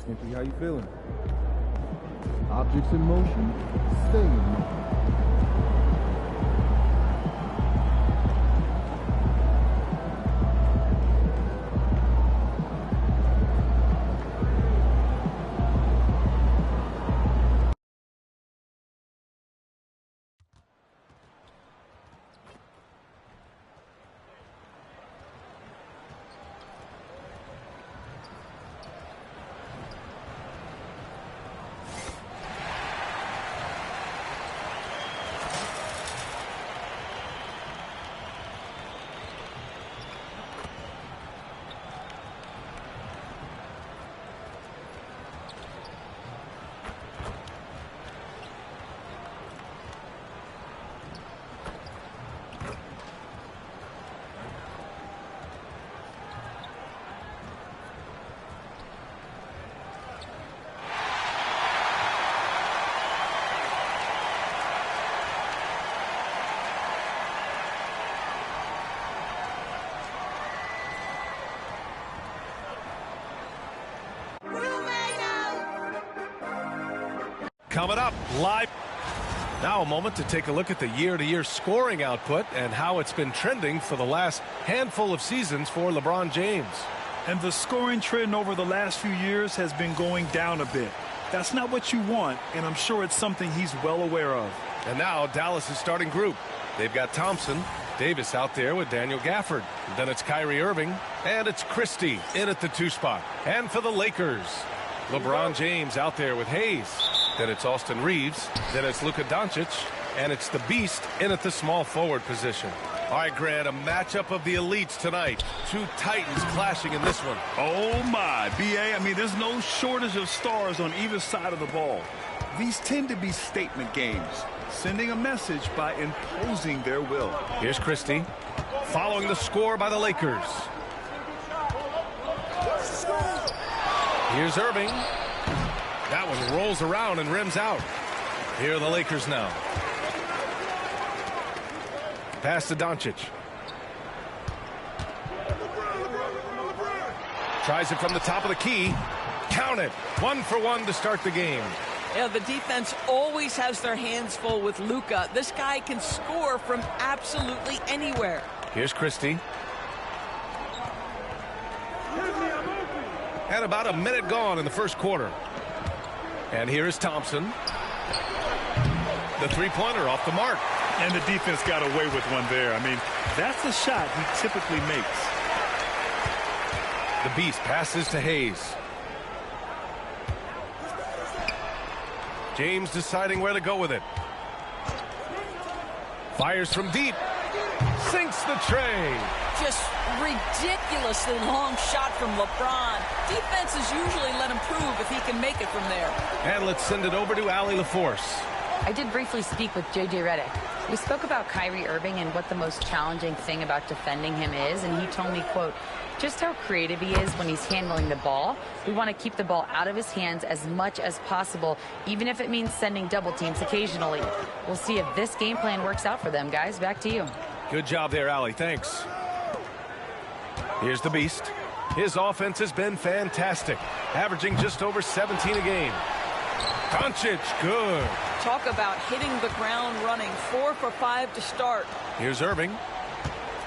Simply how you feeling. Objects in motion, stay in motion. Coming up live. Now a moment to take a look at the year-to-year scoring output and how it's been trending for the last handful of seasons for LeBron James. And the scoring trend over the last few years has been going down a bit. That's not what you want, and I'm sure it's something he's well aware of. And now Dallas' starting group. They've got Thompson, Davis out there with Daniel Gafford. Then it's Kyrie Irving, and it's Christie in at the 2 spot. And for the Lakers, LeBron James out there with Hayes. Then it's Austin Reeves. Then it's Luka Doncic. And it's the Beast in at the small forward position. All right, Grant, a matchup of the elites tonight. 2 Titans clashing in this one. Oh, my. B.A., I mean, there's no shortage of stars on either side of the ball. These tend to be statement games, sending a message by imposing their will. Here's Christie, following the score by the Lakers. Here's Irving. That one rolls around and rims out. Here are the Lakers now. Pass to Doncic. Tries it from the top of the key. Count it. 1 for 1 to start the game. Yeah, the defense always has their hands full with Luka. This guy can score from absolutely anywhere. Here's Christie. And about a minute gone in the first quarter. And here is Thompson. The three-pointer off the mark. And the defense got away with one there. I mean, that's the shot he typically makes. The Beast passes to Hayes. James deciding where to go with it. Fires from deep. Sinks the tray. Just ridiculously long shot from LeBron. Defenses usually let him prove if he can make it from there. And let's send it over to Allie LaForce. I did briefly speak with J.J. Redick. We spoke about Kyrie Irving and what the most challenging thing about defending him is, and he told me, quote, just how creative he is when he's handling the ball. We want to keep the ball out of his hands as much as possible, even if it means sending double teams occasionally. We'll see if this game plan works out for them, guys. Back to you. Good job there, Allie. Thanks. Here's the Beast. His offense has been fantastic, averaging just over 17 a game. Doncic, good. Talk about hitting the ground running. 4 for 5 to start. Here's Irving.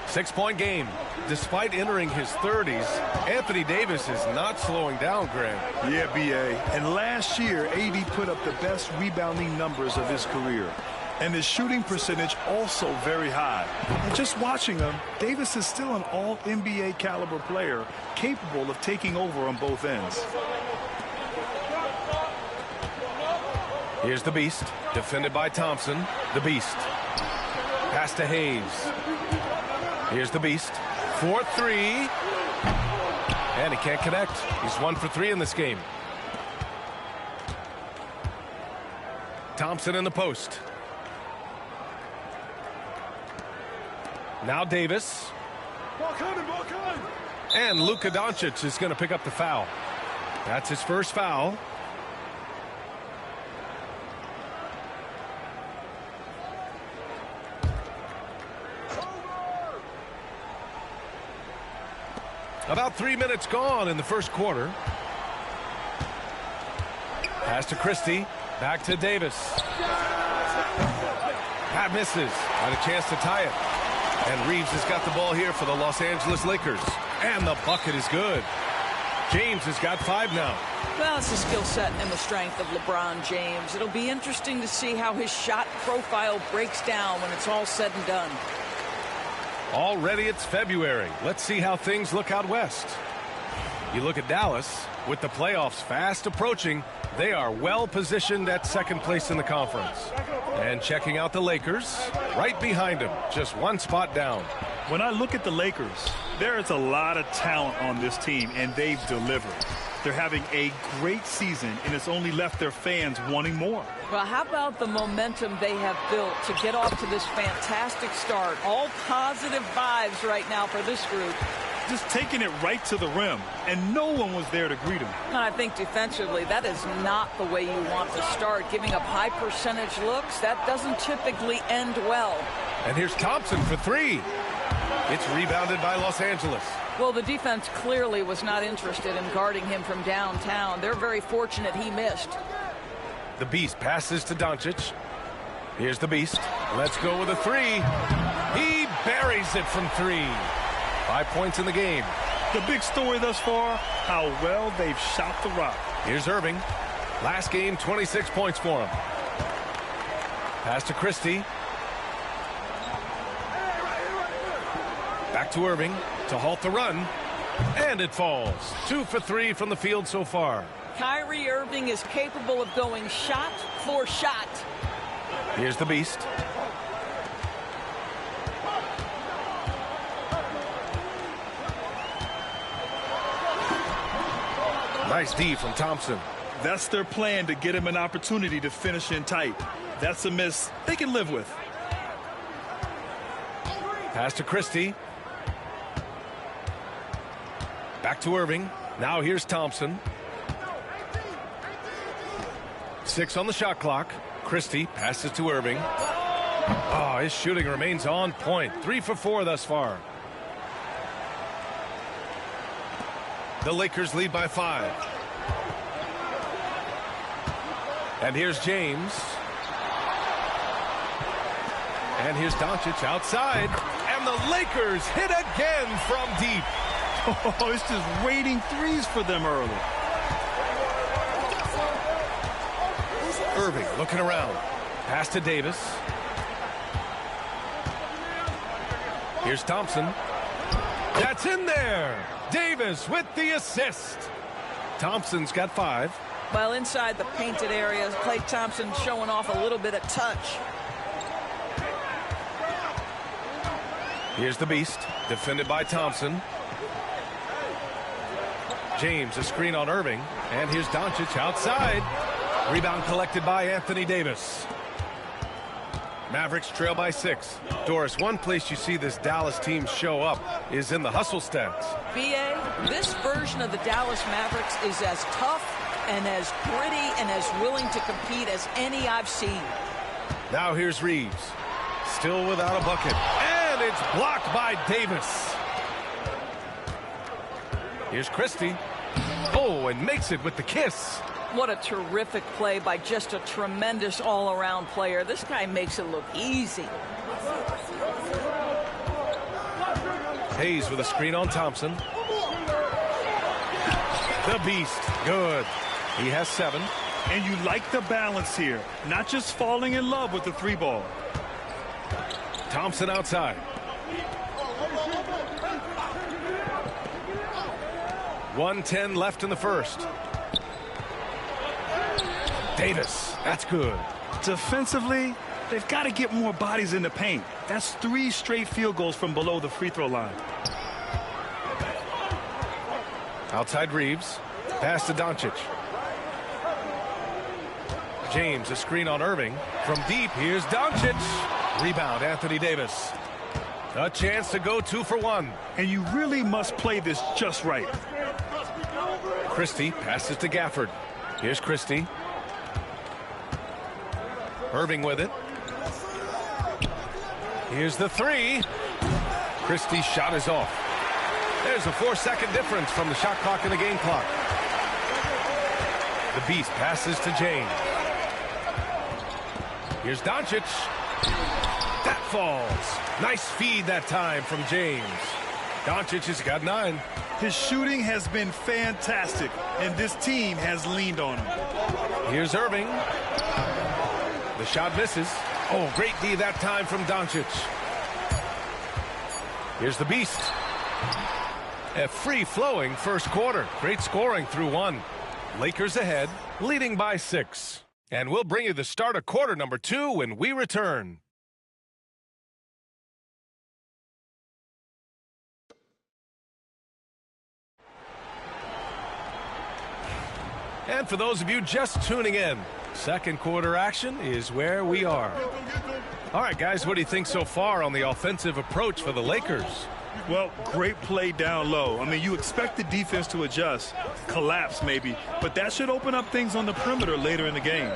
6-point game. Despite entering his 30s, Anthony Davis is not slowing down, Grant. Yeah, B.A. And last year, AD put up the best rebounding numbers of his career. And his shooting percentage also very high. And just watching him, Davis is still an all-NBA caliber player, capable of taking over on both ends. Here's the Beast, defended by Thompson. The Beast. Pass to Hayes. Here's the Beast. 4-3. And he can't connect. He's 1 for 3 in this game. Thompson in the post. Now Davis. Ball coming, ball coming. And Luka Doncic is going to pick up the foul. That's his first foul. About 3 minutes gone in the first quarter. Pass to Christie. Back to Davis. That misses. Got a chance to tie it. And Reeves has got the ball here for the Los Angeles Lakers. And the bucket is good. James has got 5 now. Well, it's the skill set and the strength of LeBron James. It'll be interesting to see how his shot profile breaks down when it's all said and done. Already it's February. Let's see how things look out west. You look at Dallas. With the playoffs fast approaching, they are well positioned at second place in the conference. And checking out the Lakers, right behind them, just one spot down. When I look at the Lakers, there is a lot of talent on this team, and they've delivered. They're having a great season, and it's only left their fans wanting more. Well, how about the momentum they have built to get off to this fantastic start? All positive vibes right now for this group. Just taking it right to the rim, and no one was there to greet him. And I think defensively, that is not the way you want to start. Giving up high percentage looks, that doesn't typically end well. And here's Thompson for 3. It's rebounded by Los Angeles. Well, the defense clearly was not interested in guarding him from downtown. They're very fortunate he missed. The Beast passes to Doncic. Here's the Beast. Let's go with a 3. He buries it from 3. 5 points in the game. The big story thus far, how well they've shot the rock. Here's Irving. Last game, 26 points for him. Pass to Christie. Back to Irving to halt the run. And it falls. 2 for 3 from the field so far. Kyrie Irving is capable of going shot for shot. Here's the Beast. Nice D from Thompson. That's their plan, to get him an opportunity to finish in tight. That's a miss they can live with. Pass to Christie. Back to Irving. Now here's Thompson. 6 on the shot clock. Christie passes to Irving. Oh, his shooting remains on point. 3 for 4 thus far. The Lakers lead by 5. And here's James. And here's Doncic outside. And the Lakers hit again from deep. Oh, it's just raining threes for them early. Irving looking around. Pass to Davis. Here's Thompson. That's in there. Davis with the assist. Thompson's got 5. Well, inside the painted area, Klay Thompson showing off a little bit of touch. Here's the Beast, defended by Thompson. James, a screen on Irving. And here's Doncic outside. Rebound collected by Anthony Davis. Mavericks trail by 6. Doris, one place you see this Dallas team show up is in the hustle stats. B.A., this version of the Dallas Mavericks is as tough and as gritty and as willing to compete as any I've seen. Now here's Reeves. Still without a bucket. And it's blocked by Davis. Here's Christie. Oh, and makes it with the kiss. What a terrific play by just a tremendous all-around player. This guy makes it look easy. Hayes with a screen on Thompson. The Beast, good. He has 7. And you like the balance here, not just falling in love with the 3 ball. Thompson outside. .110 left in the first. Davis, that's good. Defensively, they've got to get more bodies in the paint. That's 3 straight field goals from below the free throw line. Outside Reeves. Pass to Doncic. James, a screen on Irving. From deep, here's Doncic. Rebound, Anthony Davis. A chance to go 2 for 1. And you really must play this just right. Christie passes to Gafford. Here's Christie. Irving with it. Here's the 3. Christie's shot is off. There's a 4-second difference from the shot clock and the game clock. The Beast passes to James. Here's Doncic. That falls. Nice feed that time from James. Doncic has got 9. His shooting has been fantastic, and this team has leaned on him. Here's Irving. The shot misses. Oh, great D that time from Doncic. Here's the Beast. A free-flowing first quarter. Great scoring through 1. Lakers ahead, leading by 6. And we'll bring you the start of quarter number 2 when we return. And for those of you just tuning in, second quarter action is where we are. All right, guys, what do you think so far on the offensive approach for the Lakers? Well, great play down low. I mean, you expect the defense to adjust, collapse maybe, but that should open up things on the perimeter later in the game.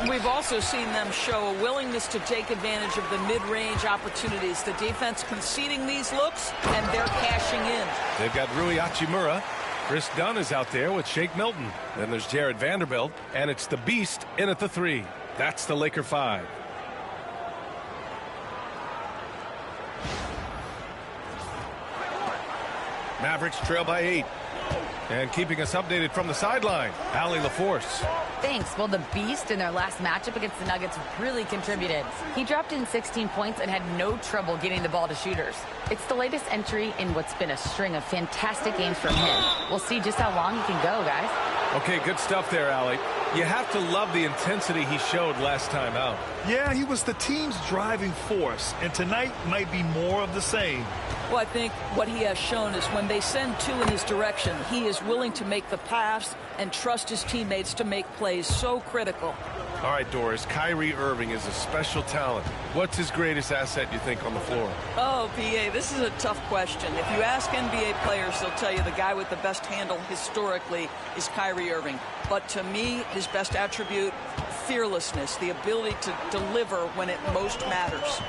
We've also seen them show a willingness to take advantage of the mid-range opportunities. The defense conceding these looks, and they're cashing in. They've got Rui Hachimura. Chris Dunn is out there with Shake Milton. Then there's Jared Vanderbilt, and it's the Beast in at the 3. That's the Laker 5. Mavericks trail by 8. And keeping us updated from the sideline, Allie LaForce. Thanks. Well, the Beast in their last matchup against the Nuggets really contributed. He dropped in 16 points and had no trouble getting the ball to shooters. It's the latest entry in what's been a string of fantastic games from him. We'll see just how long he can go, guys. Okay, good stuff there, Allie. You have to love the intensity he showed last time out. Yeah, he was the team's driving force, and tonight might be more of the same. Well, I think what he has shown is when they send 2 in his direction, he is willing to make the pass and trust his teammates to make plays. So critical. All right, Doris, Kyrie Irving is a special talent. What's his greatest asset, you think, on the floor? Oh, PA, this is a tough question. If you ask NBA players, they'll tell you the guy with the best handle historically is Kyrie Irving. But to me, his best attribute, fearlessness, the ability to deliver when it most matters.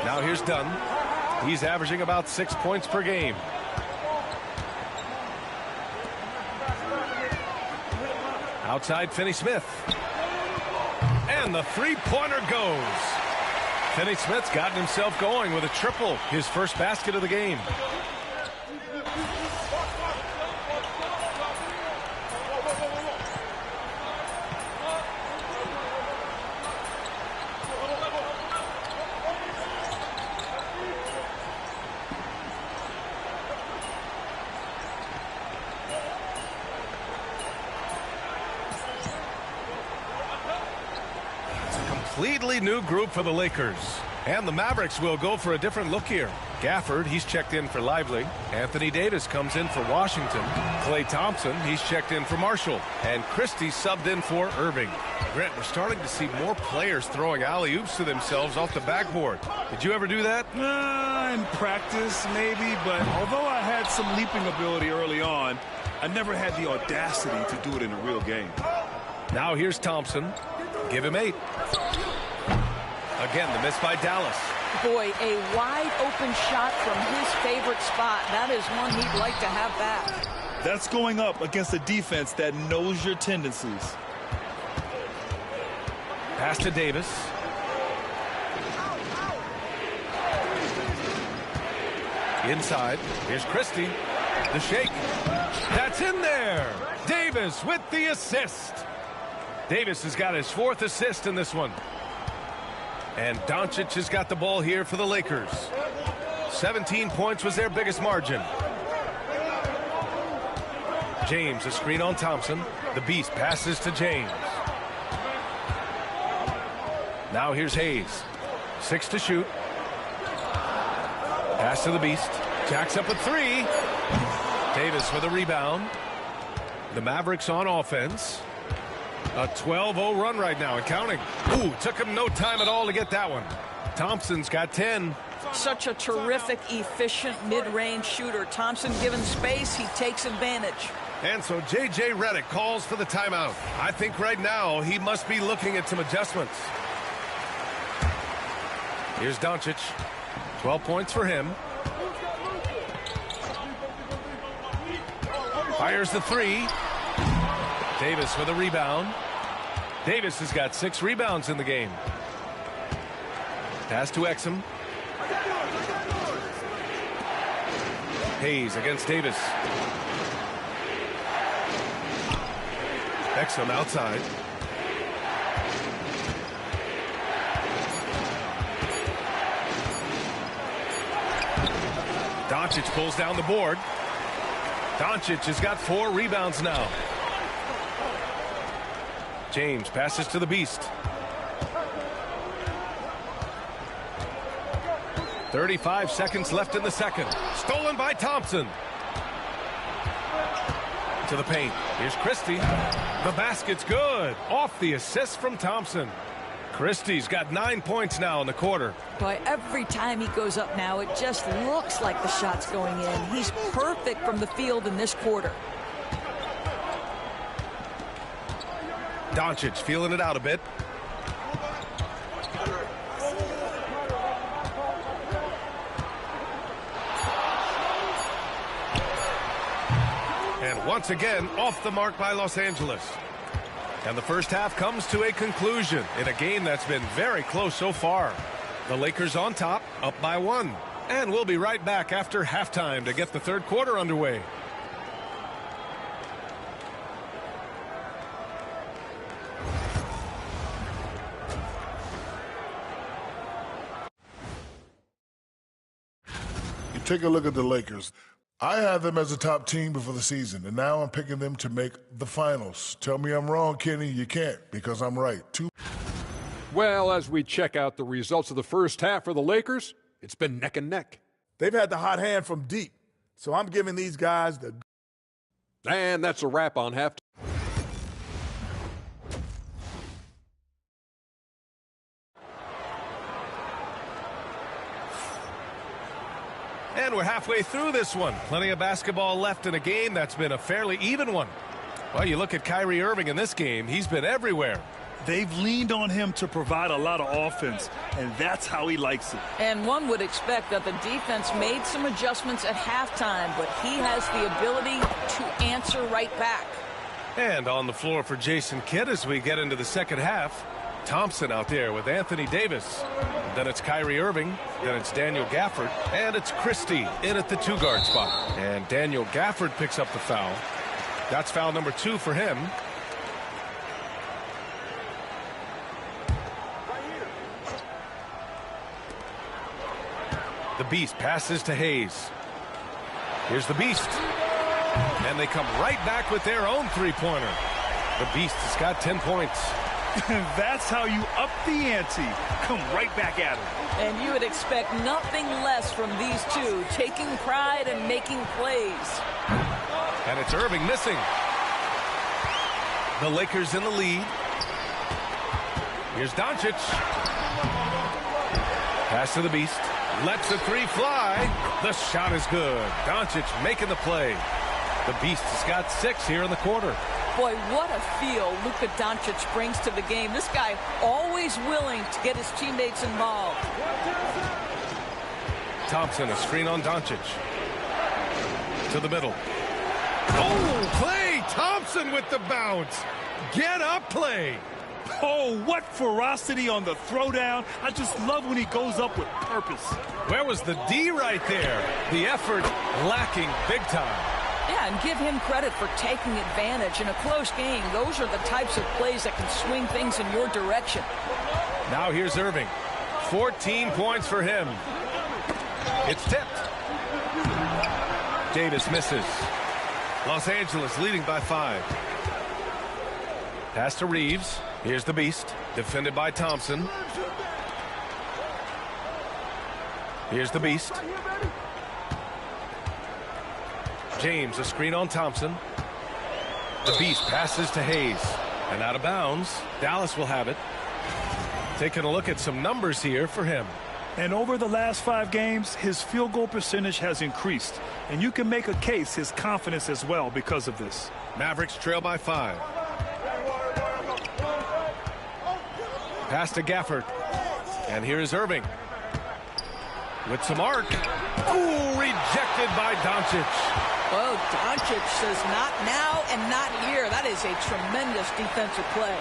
Now here's Dunn. He's averaging about 6 points per game. Outside, Finney-Smith. And the three-pointer goes. Finney-Smith's gotten himself going with a triple, his first basket of the game. Completely new group for the Lakers. And the Mavericks will go for a different look here. Gafford, he's checked in for Lively. Anthony Davis comes in for Washington. Klay Thompson, he's checked in for Marshall. And Christie subbed in for Irving. Grant, we're starting to see more players throwing alley-oops to themselves off the backboard. Did you ever do that? In practice, maybe, but although I had some leaping ability early on, I never had the audacity to do it in a real game. Now here's Thompson. Give him 8. Again, the miss by Dallas. Boy, a wide open shot from his favorite spot. That is one he'd like to have back. That's going up against a defense that knows your tendencies. Pass to Davis. Inside. Here's Christie. The shake. That's in there. Davis with the assist. Davis has got his 4th assist in this one. And Doncic has got the ball here for the Lakers. 17 points was their biggest margin. James, a screen on Thompson. The Beast passes to James. Now here's Hayes. 6 to shoot. Pass to the Beast. Jacks up a 3. Davis with a rebound. The Mavericks on offense. A 12-0 run right now and counting. Ooh, took him no time at all to get that one. Thompson's got 10. Such a terrific, efficient mid-range shooter. Thompson given space, he takes advantage. And so J.J. Redick calls for the timeout. I think right now he must be looking at some adjustments. Here's Doncic. 12 points for him. Fires the 3. Davis with a rebound. Davis has got 6 rebounds in the game. Pass to Exum. Hayes against Davis. Exum outside. Doncic pulls down the board. Doncic has got 4 rebounds now. James passes to the Beast. 35 seconds left in the second. Stolen by Thompson. To the paint. Here's Christie. The basket's good. Off the assist from Thompson. Christie's got 9 points now in the quarter. Boy, every time he goes up now, it just looks like the shot's going in. He's perfect from the field in this quarter. Doncic feeling it out a bit. And once again, off the mark by Los Angeles. And the first half comes to a conclusion in a game that's been very close so far. The Lakers on top, up by 1. And we'll be right back after halftime to get the third quarter underway. You take a look at the Lakers. I had them as a top team before the season, and now I'm picking them to make the finals. Tell me I'm wrong, Kenny. You can't, because I'm right. Well, as we check out the results of the first half for the Lakers, it's been neck and neck. They've had the hot hand from deep, so I'm giving these guys the... And that's a wrap on halftime. And we're halfway through this one. Plenty of basketball left in a game that's been a fairly even one. Well, you look at Kyrie Irving in this game. He's been everywhere. They've leaned on him to provide a lot of offense, and that's how he likes it. And one would expect that the defense made some adjustments at halftime, but he has the ability to answer right back. And on the floor for Jason Kidd as we get into the second half. Thompson out there with Anthony Davis. Then it's Kyrie Irving. Then it's Daniel Gafford. And it's Christie in at the 2-guard spot. And Daniel Gafford picks up the foul. That's foul number 2 for him. The Beast passes to Hayes. Here's the Beast. And they come right back with their own 3-pointer. The Beast has got 10 points. That's how you up the ante. Come right back at him. And you would expect nothing less from these two, taking pride and making plays. And it's Irving missing. The Lakers in the lead. Here's Doncic. Pass to the Beast. Lets the 3 fly. The shot is good. Doncic making the play. The Beast has got 6 here in the quarter. Boy, what a feel Luka Doncic brings to the game. This guy always willing to get his teammates involved. Thompson, a screen on Doncic. To the middle. Oh, Klay Thompson with the bounce. Get up, Klay. Oh, what ferocity on the throwdown. I just love when he goes up with purpose. Where was the D right there? The effort lacking big time. Yeah, and give him credit for taking advantage in a close game. Those are the types of plays that can swing things in your direction. Now here's Irving. 14 points for him. It's tipped. Davis misses. Los Angeles leading by 5. Pass to Reeves. Here's the Beast. Defended by Thompson. Here's the Beast. James, a screen on Thompson. The Beast passes to Hayes. And out of bounds. Dallas will have it. Taking a look at some numbers here for him. And over the last 5 games, his field goal percentage has increased. And you can make a case his confidence as well because of this. Mavericks trail by 5. Pass to Gafford. And here is Irving. With some arc. Ooh, rejected by Doncic. Oh, Doncic says not now and not here. That is a tremendous defensive play.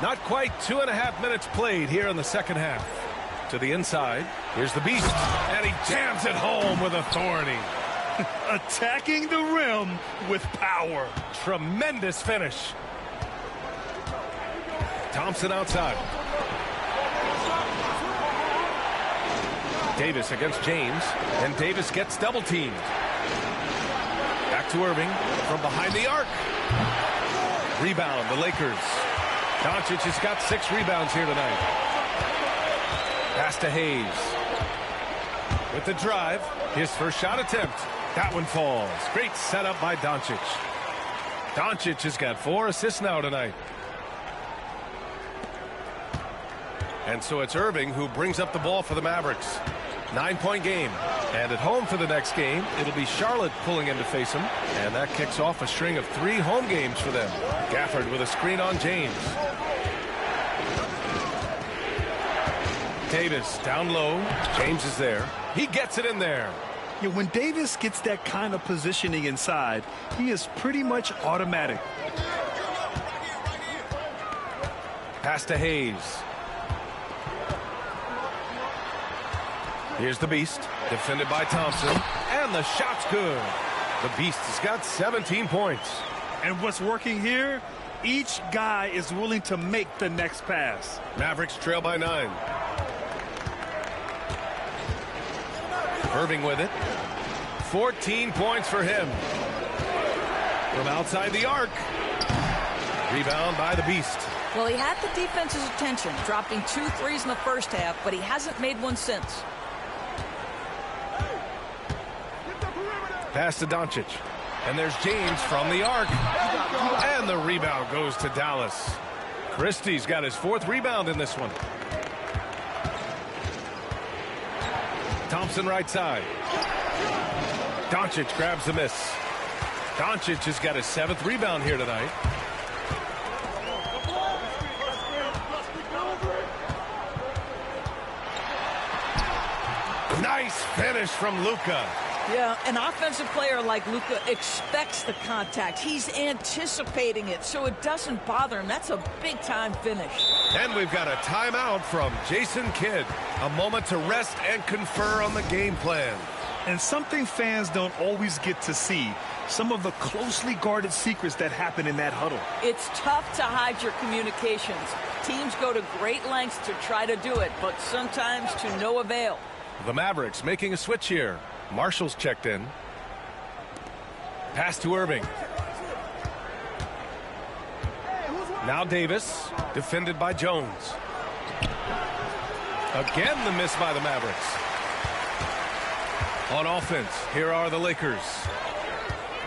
Not quite 2.5 minutes played here in the second half. To the inside. Here's the Beast. And he jams it home with authority. Attacking the rim with power. Tremendous finish. Thompson outside. Davis against James. And Davis gets double teamed. Back to Irving from behind the arc. Rebound, the Lakers. Doncic has got 6 rebounds here tonight. Pass to Hayes. With the drive, his first shot attempt. That one falls. Great setup by Doncic. Doncic has got 4 assists now tonight. And so it's Irving who brings up the ball for the Mavericks. 9-point game. And at home for the next game, it'll be Charlotte pulling in to face him. And that kicks off a string of 3 home games for them. Gafford with a screen on James. Davis down low. James is there. He gets it in there. Yeah, when Davis gets that kind of positioning inside, he is pretty much automatic. Pass to Hayes. Here's the Beast, defended by Thompson, and the shot's good. The Beast has got 17 points. And what's working here? Each guy is willing to make the next pass. Mavericks trail by 9. Irving with it. 14 points for him. From outside the arc. Rebound by the Beast. Well, he had the defense's attention, dropping 2 threes in the first half, but he hasn't made one since. Pass to Doncic. And there's James from the arc. And the rebound goes to Dallas. Christie's got his 4th rebound in this one. Thompson right side. Doncic grabs the miss. Doncic has got his 7th rebound here tonight. Nice finish from Luka. Yeah, an offensive player like Luka expects the contact. He's anticipating it, so it doesn't bother him. That's a big-time finish. And we've got a timeout from Jason Kidd. A moment to rest and confer on the game plan. And something fans don't always get to see, some of the closely guarded secrets that happen in that huddle. It's tough to hide your communications. Teams go to great lengths to try to do it, but sometimes to no avail. The Mavericks making a switch here. Marshall's checked in. Pass to Irving. Now Davis, defended by Jones. Again, the miss by the Mavericks. On offense, here are the Lakers.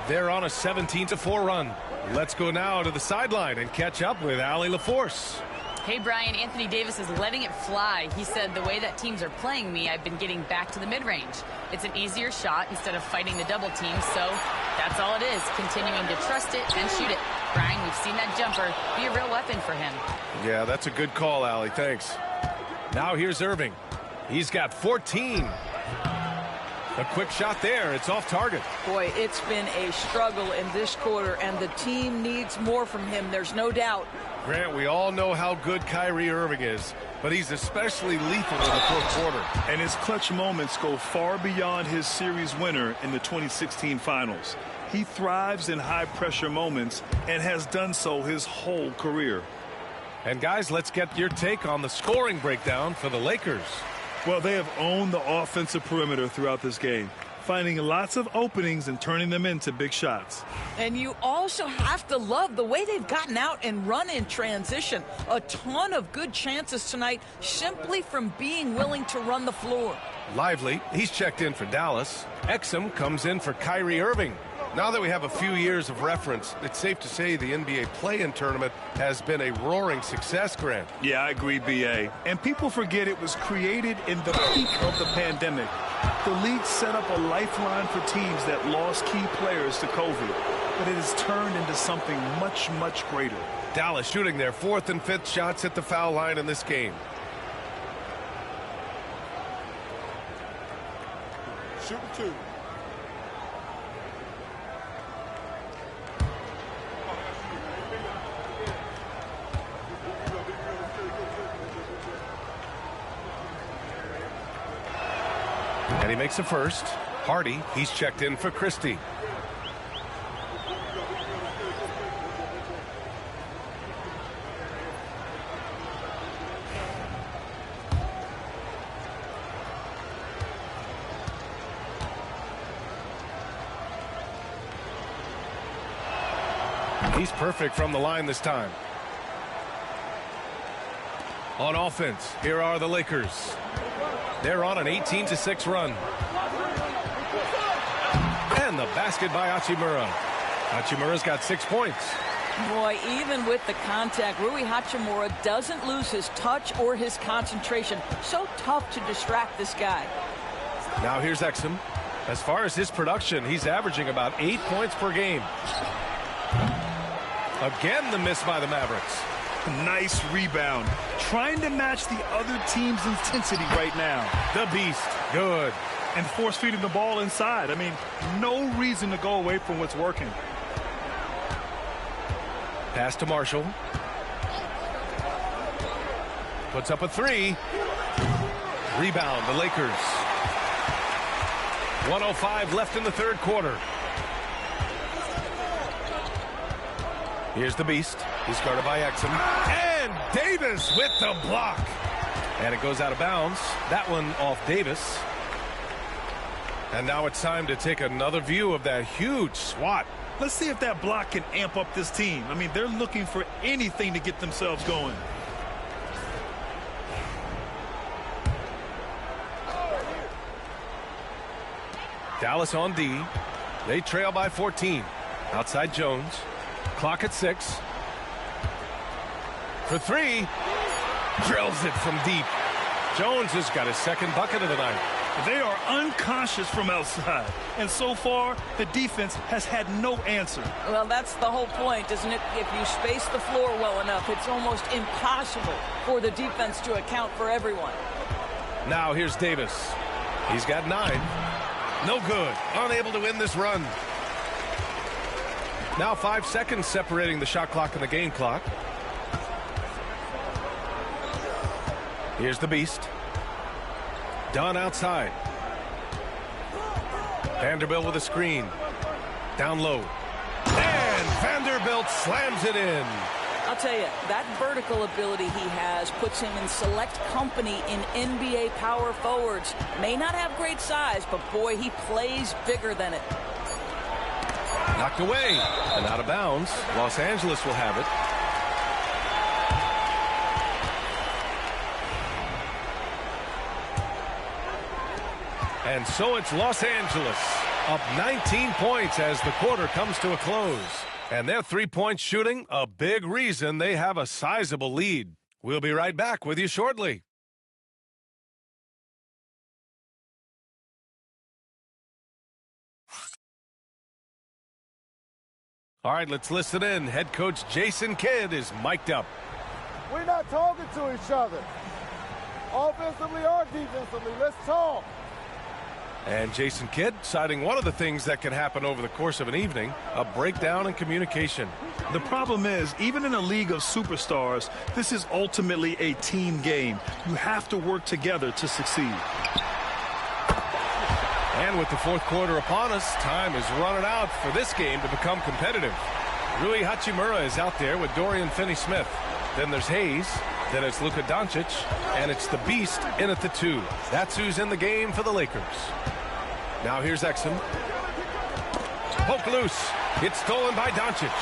They're on a 17-4 run. Let's go now to the sideline and catch up with Allie LaForce. Hey, Brian, Anthony Davis is letting it fly. He said, the way that teams are playing me, I've been getting back to the mid-range. It's an easier shot instead of fighting the double team, so that's all it is, continuing to trust it and shoot it. Brian, we've seen that jumper be a real weapon for him. Yeah, that's a good call, Allie. Thanks. Now here's Irving. He's got 14. A quick shot there. It's off target. Boy, it's been a struggle in this quarter, and the team needs more from him. There's no doubt. Grant, we all know how good Kyrie Irving is, but he's especially lethal in the 4th quarter. And his clutch moments go far beyond his series winner in the 2016 finals. He thrives in high-pressure moments and has done so his whole career. And, guys, let's get your take on the scoring breakdown for the Lakers. Well, they have owned the offensive perimeter throughout this game, finding lots of openings and turning them into big shots. And you also have to love the way they've gotten out and run in transition. A ton of good chances tonight simply from being willing to run the floor. Lively, he's checked in for Dallas. Exum comes in for Kyrie Irving. Now that we have a few years of reference, it's safe to say the NBA play-in tournament has been a roaring success, Grant. Yeah, I agree, B.A. And people forget it was created in the peak of the pandemic. The league set up a lifeline for teams that lost key players to COVID, but it has turned into something much, much greater. Dallas shooting their 4th and 5th shots at the foul line in this game. shooting 2. And he makes a first. Hardy, he's checked in for Christie. He's perfect from the line this time. On offense, here are the Lakers. They're on an 18-6 run. And the basket by Hachimura. Hachimura's got 6 points. Boy, even with the contact, Rui Hachimura doesn't lose his touch or his concentration. So tough to distract this guy. Now here's Exum. As far as his production, he's averaging about 8 points per game. Again, the miss by the Mavericks. Nice rebound. Trying to match the other team's intensity right now. The Beast. Good. And force feeding the ball inside. I mean, no reason to go away from what's working. Pass to Marshall. Puts up a 3. Rebound, the Lakers. 1:05 left in the third quarter. Here's the Beast. He's guarded by Exum. And Davis with the block. And it goes out of bounds. That one off Davis. And now it's time to take another view of that huge swat. Let's see if that block can amp up this team. I mean, they're looking for anything to get themselves going. Dallas on D. They trail by 14. Outside Jones. Clock at 6. For 3. Drills it from deep. Jones has got his second bucket of the night. They are unconscious from outside. And so far, the defense has had no answer. Well, that's the whole point, isn't it? If you space the floor well enough, it's almost impossible for the defense to account for everyone. Now here's Davis. He's got 9. No good. Unable to win this run. Now 5 seconds separating the shot clock and the game clock. Here's the Beast. Dunn outside. Vanderbilt with a screen. Down low. And Vanderbilt slams it in. I'll tell you, that vertical ability he has puts him in select company in NBA power forwards. May not have great size, but boy, he plays bigger than it. Knocked away and out of bounds. Los Angeles will have it. And so it's Los Angeles up 19 points as the quarter comes to a close. And their three-point shooting, a big reason they have a sizable lead. We'll be right back with you shortly. All right, let's listen in. Head coach Jason Kidd is mic'd up. We're not talking to each other. Offensively or defensively, let's talk. And Jason Kidd citing one of the things that can happen over the course of an evening, a breakdown in communication. The problem is, even in a league of superstars, this is ultimately a team game. You have to work together to succeed. And with the fourth quarter upon us, time is running out for this game to become competitive. Rui Hachimura is out there with Dorian Finney-Smith. Then there's Hayes. Then it's Luka Doncic, and it's the Beast in at the 2. That's who's in the game for the Lakers. Now here's Exum. Poke loose. It's stolen by Doncic.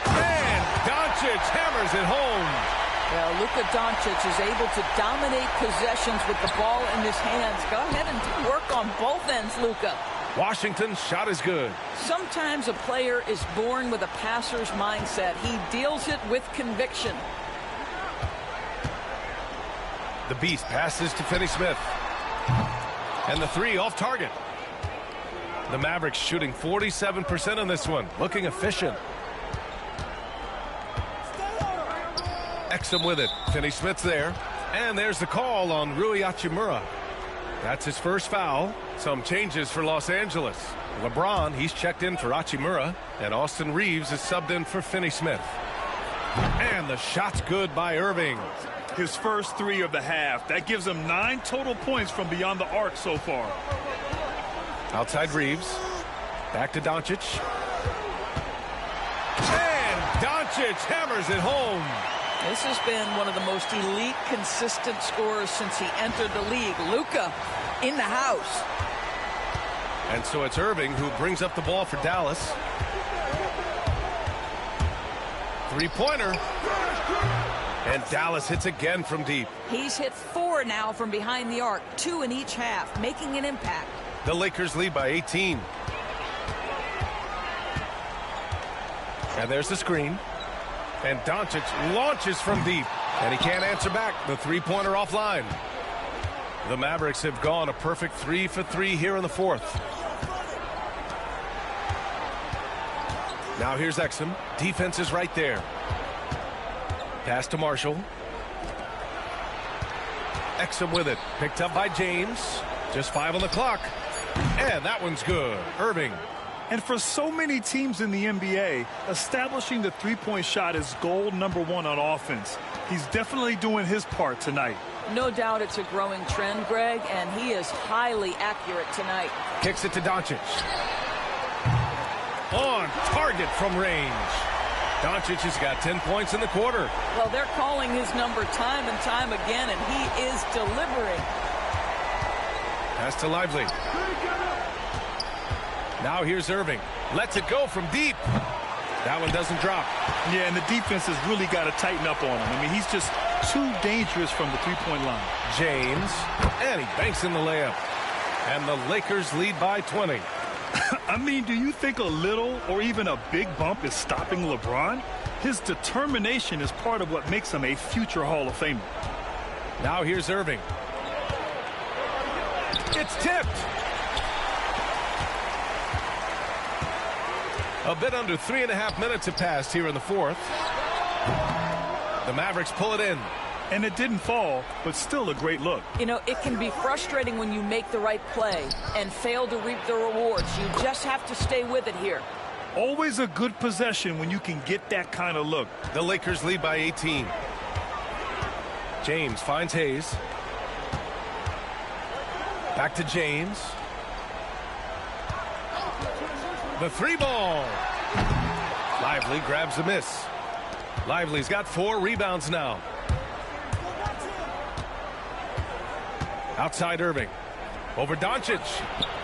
And Doncic hammers it home. Well, Luka Doncic is able to dominate possessions with the ball in his hands. Go ahead and work on both ends, Luka. Washington's shot is good. Sometimes a player is born with a passer's mindset. He deals it with conviction. The Beast passes to Finney-Smith. And the 3 off target. The Mavericks shooting 47% on this one. Looking efficient. Exum with it. Finney-Smith's there. And there's the call on Rui Hachimura. That's his first foul. Some changes for Los Angeles. LeBron, he's checked in for Hachimura, and Austin Reeves is subbed in for Finney-Smith. And the shot's good by Irving. His first 3 of the half. That gives him 9 total points from beyond the arc so far. Outside Reeves. Back to Doncic. And Doncic hammers it home. This has been one of the most elite, consistent scorers since he entered the league. Luka in the house. And so it's Irving who brings up the ball for Dallas. Three-pointer. And Dallas hits again from deep. He's hit 4 now from behind the arc, 2 in each half, making an impact. The Lakers lead by 18. And there's the screen. And Doncic launches from deep. And he can't answer back. The three-pointer offline. The Mavericks have gone a perfect 3 for 3 here in the fourth. Now here's Exum. Defense is right there. Pass to Marshall. Exum with it. Picked up by James. Just 5 on the clock. And that one's good. Irving. And for so many teams in the NBA, establishing the three-point shot is goal number 1 on offense. He's definitely doing his part tonight. No doubt it's a growing trend, Greg, and he is highly accurate tonight. Kicks it to Doncic. On target from range. Doncic has got 10 points in the quarter. Well, they're calling his number time and time again, and he is delivering. Pass to Lively. Now here's Irving. Lets it go from deep. That one doesn't drop. Yeah, and the defense has really got to tighten up on him. I mean, he's just too dangerous from the three-point line. James. And he banks in the layup. And the Lakers lead by 20. I mean, do you think a little or even a big bump is stopping LeBron? His determination is part of what makes him a future Hall of Famer. Now here's Irving. It's tipped. A bit under 3.5 minutes have passed here in the fourth. The Mavericks pull it in. And it didn't fall, but still a great look. You know, it can be frustrating when you make the right play and fail to reap the rewards. You just have to stay with it here. Always a good possession when you can get that kind of look. The Lakers lead by 18. James finds Hayes. Back to James. The 3-ball. Lively grabs the miss. Lively's got 4 rebounds now. Outside Irving. Over Doncic.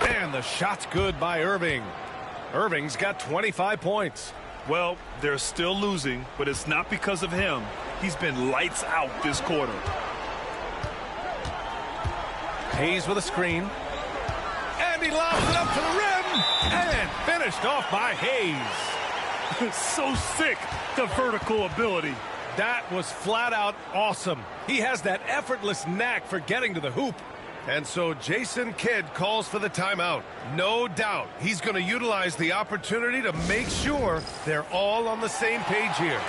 And the shot's good by Irving. Irving's got 25 points. Well, they're still losing, but it's not because of him. He's been lights out this quarter. Hayes with a screen. And he lobs it up to the rim. And finished off by Hayes. So sick, the vertical ability. That was flat out awesome. He has that effortless knack for getting to the hoop. And so Jason Kidd calls for the timeout. No doubt he's going to utilize the opportunity to make sure they're all on the same page here.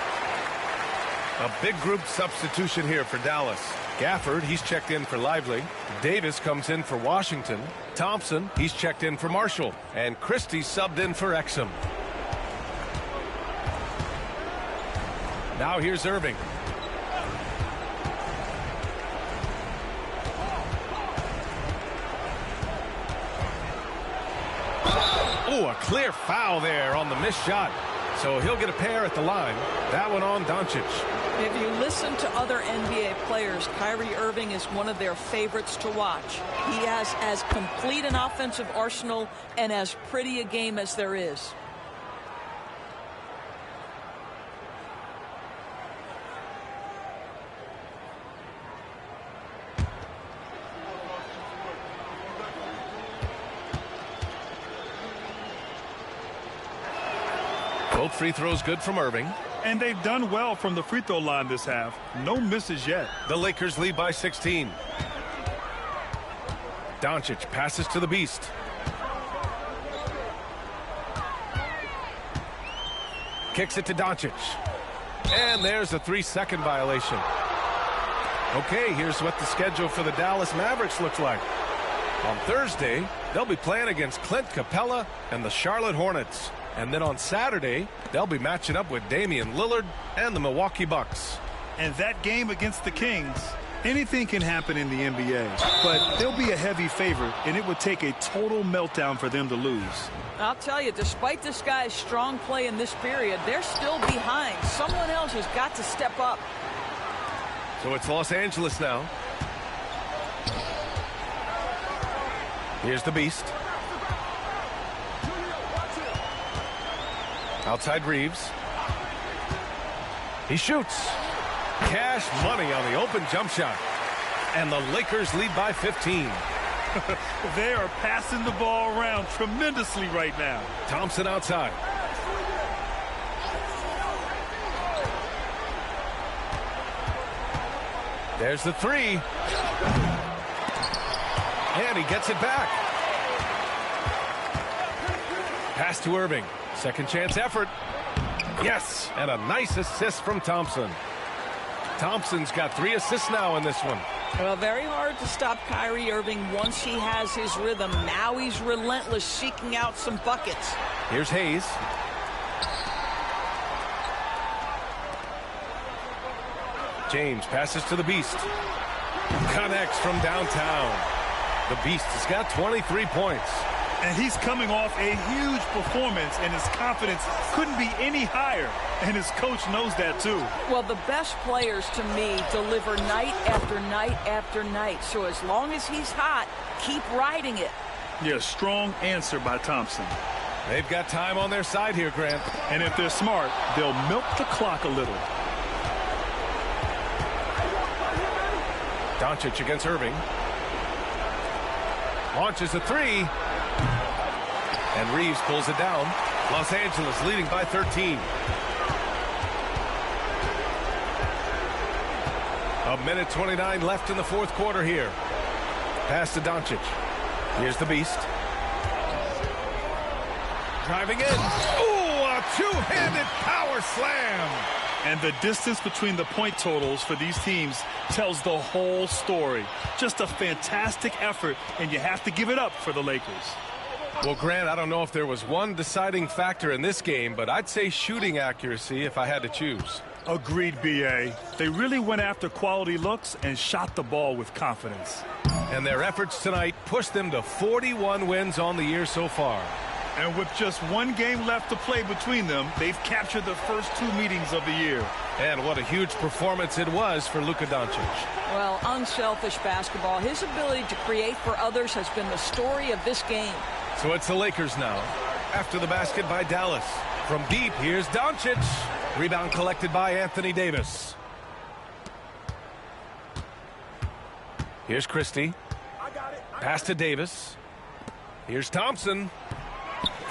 A big group substitution here for Dallas. Gafford, he's checked in for Lively. Davis comes in for Washington. Thompson, he's checked in for Marshall. And Christie subbed in for Exum. Now here's Irving. Oh, a clear foul there on the missed shot. So he'll get a pair at the line. That one on Doncic. If you listen to other NBA players, Kyrie Irving is one of their favorites to watch. He has as complete an offensive arsenal and as pretty a game as there is. Both free throws good from Irving. And they've done well from the free throw line this half. No misses yet. The Lakers lead by 16. Doncic passes to the Beast. Kicks it to Doncic. And there's a 3-second violation. Okay, here's what the schedule for the Dallas Mavericks looks like. On Thursday, they'll be playing against Clint Capella and the Charlotte Hornets. And then on Saturday, they'll be matching up with Damian Lillard and the Milwaukee Bucks. And that game against the Kings, anything can happen in the NBA, but they'll be a heavy favorite, and it would take a total meltdown for them to lose. I'll tell you, despite this guy's strong play in this period, they're still behind. Someone else has got to step up. So it's Los Angeles now. Here's the Beast. Outside Reeves. He shoots. Cash money on the open jump shot. And the Lakers lead by 15. They are passing the ball around tremendously right now. Thompson outside. There's the three. And he gets it back. Pass to Irving. Second chance effort. Yes, and a nice assist from Thompson. Thompson's got 3 assists now in this one. Well, very hard to stop Kyrie Irving once he has his rhythm. Now he's relentless, seeking out some buckets. Here's Hayes. James passes to the Beast. Connects from downtown. The Beast has got 23 points. And he's coming off a huge performance, and his confidence couldn't be any higher. And his coach knows that, too. Well, the best players, to me, deliver night after night after night. So as long as he's hot, keep riding it. Yeah, strong answer by Thompson. They've got time on their side here, Grant. And if they're smart, they'll milk the clock a little. Doncic against Irving. Launches a three. And Reeves pulls it down. Los Angeles leading by 13. A minute 29 left in the fourth quarter here. Pass to Doncic. Here's the Beast. Driving in. Ooh, a two-handed power slam. And the distance between the point totals for these teams tells the whole story. Just a fantastic effort, and you have to give it up for the Lakers. Well, Grant, I don't know if there was one deciding factor in this game, but I'd say shooting accuracy if I had to choose. Agreed, B.A. They really went after quality looks and shot the ball with confidence. And their efforts tonight pushed them to 41 wins on the year so far. And with just one game left to play between them, they've captured the first 2 meetings of the year. And what a huge performance it was for Luka Doncic. Well, unselfish basketball. His ability to create for others has been the story of this game. So it's the Lakers now. After the basket by Dallas. From deep, here's Doncic. Rebound collected by Anthony Davis. Here's Christie. Pass to Davis. Here's Thompson.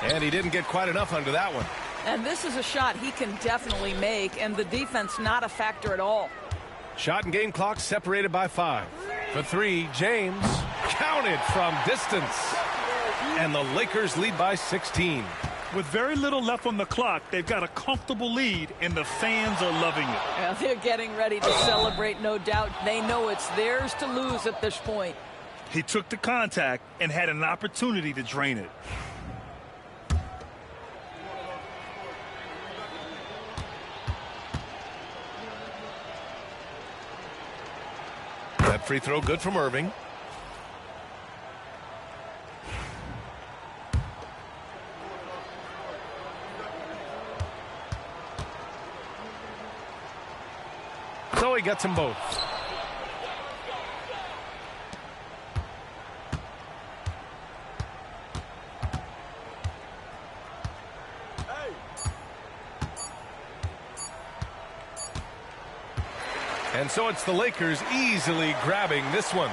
And he didn't get quite enough under that one. And this is a shot he can definitely make, and the defense not a factor at all. Shot and game clock separated by 5. For 3, James counted from distance. And the Lakers lead by 16. With very little left on the clock, they've got a comfortable lead, and the fans are loving it. Well, they're getting ready to celebrate, no doubt. They know it's theirs to lose at this point. He took the contact and had an opportunity to drain it. That free throw good from Irving. So he gets them both. And so it's the Lakers easily grabbing this one.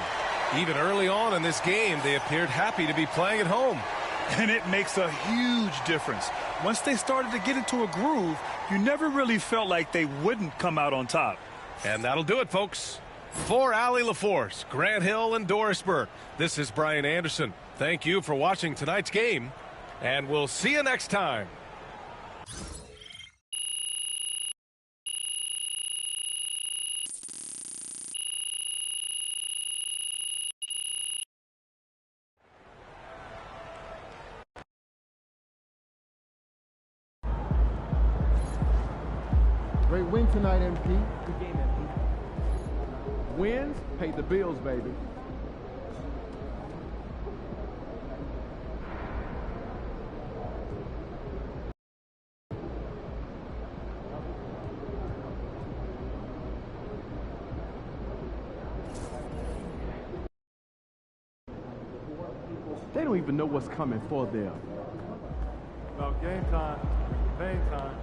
Even early on in this game, they appeared happy to be playing at home. And it makes a huge difference. Once they started to get into a groove, you never really felt like they wouldn't come out on top. And that'll do it, folks. For Allie LaForce, Grant Hill, and Doris Burke, this is Brian Anderson. Thank you for watching tonight's game, and we'll see you next time. Great win tonight, MP. Good game, MP. Wins paid the bills, baby. They don't even know what's coming for them. No, game time. Game time.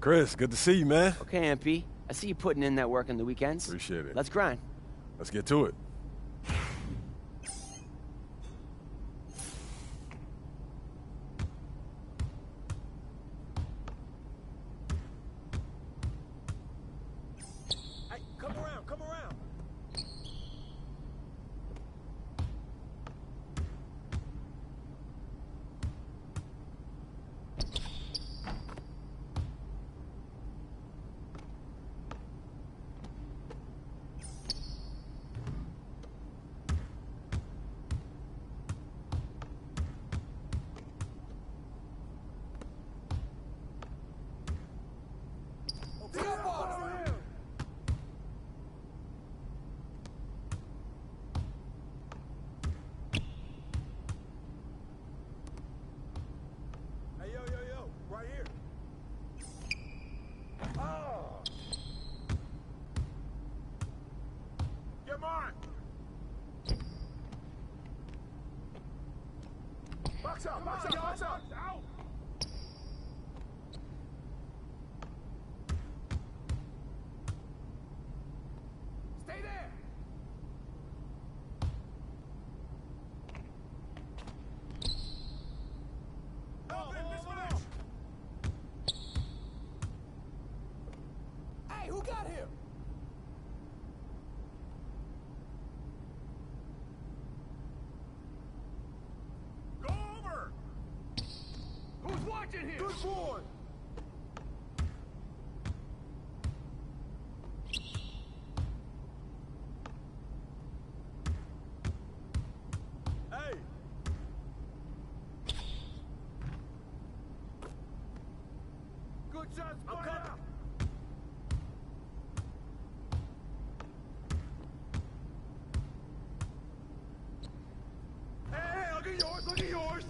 Chris, good to see you, man. Okay, MP. I see you putting in that work on the weekends. Appreciate it. Let's grind. Let's get to it. Hey, come around, come around. Box out, box out, box out. Stay there. Hey, who got him? Watching him. Good boy. Hey. Good shot, Spider. Hey, look at yours, look at yours.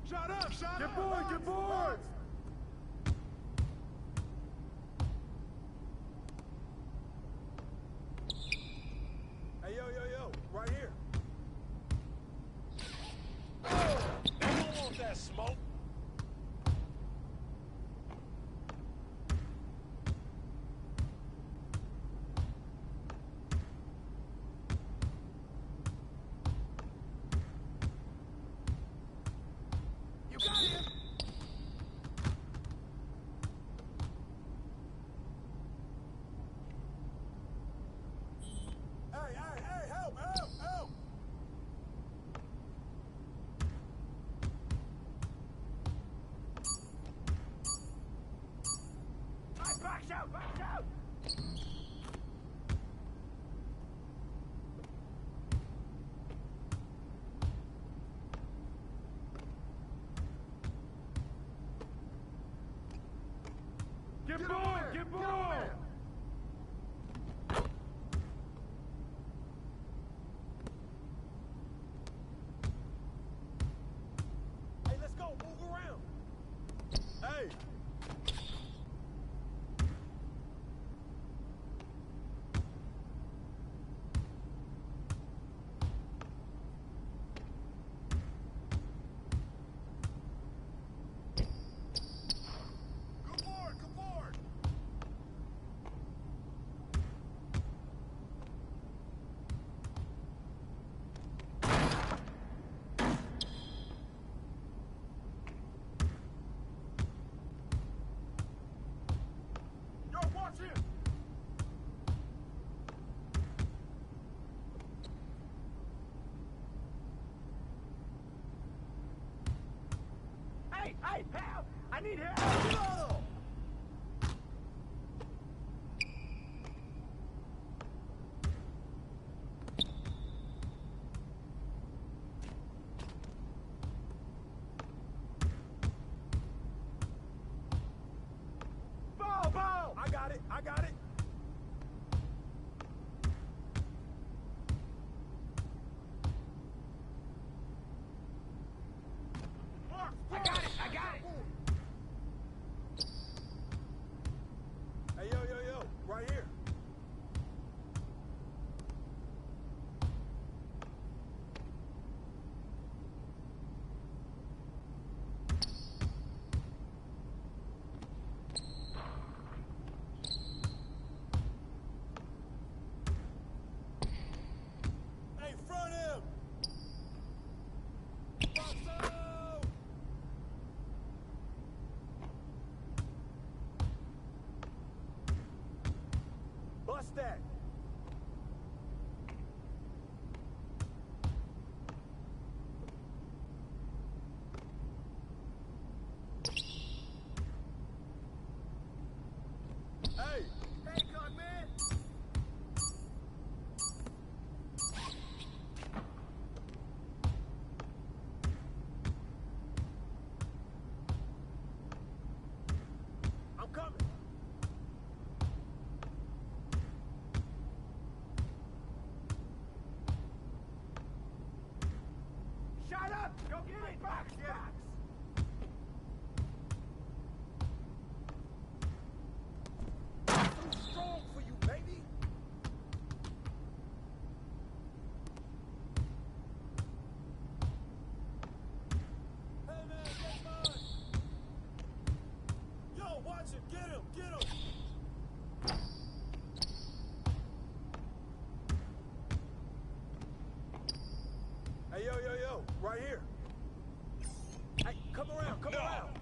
Shut up, shut up! Get bored, get bored! Hey, yo, yo, yo, right here. Oh, you don't want that smoke. You got him! Get going! Get going! Hey, let's go. Move around. Hey. Hey, help! I need help! Ball! I got it. I got it. I got it! Hey, yo, right here. Hey, front him. Boxo! Bust that. Hey! Hey, cut, man! I'm coming! Shut up! Go get it! Box! Too strong for you, baby! Hey, man, that's mine! Yo, watch it! Get him! Get him! Hey, yo, right here. Hey, come around, come around.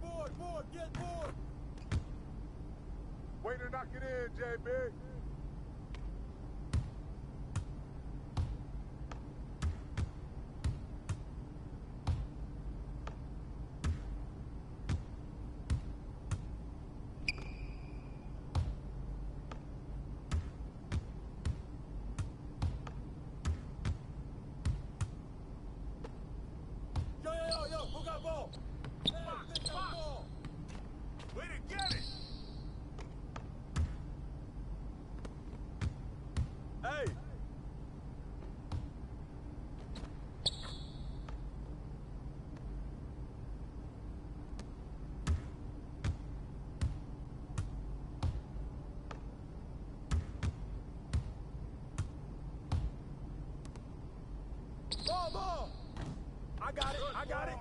Board, get board. Way to knock it in, JB. Yo, who got ball? Hey, pick that ball. Way to get it. Hey. Ball. I got it.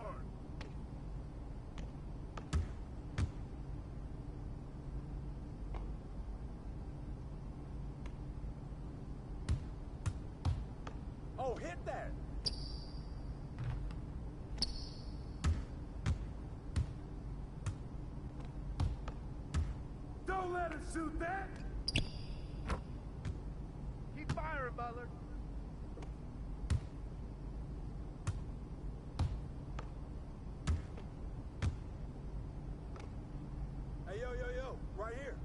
Oh, hit that. Don't let him shoot that! Keep firing, Butler. yo, right here.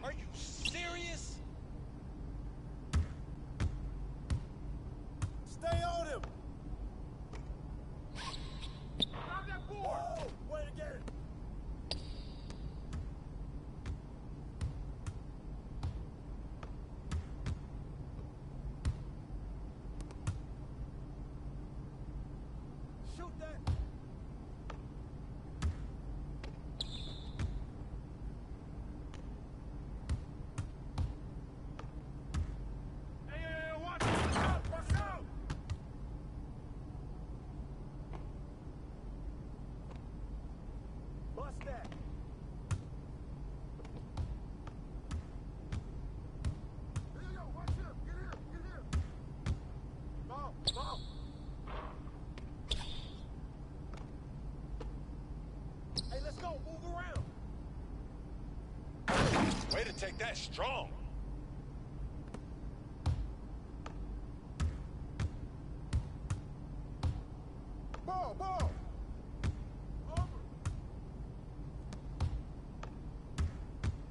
Are you serious? Stay on him. Grab that board. Whoa, way to get it. Shoot that. Hey, watch out, watch out. Bust that. Here you go, watch him. Get here. Ball. Hey, let's go. Move around. Way to take that strong. Ball. Over.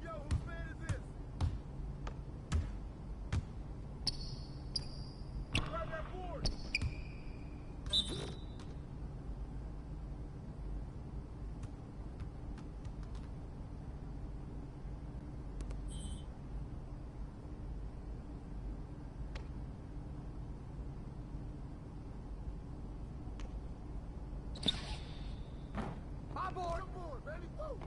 Yo, whose man is this? Grab that board. My board. Your board, baby. Woo.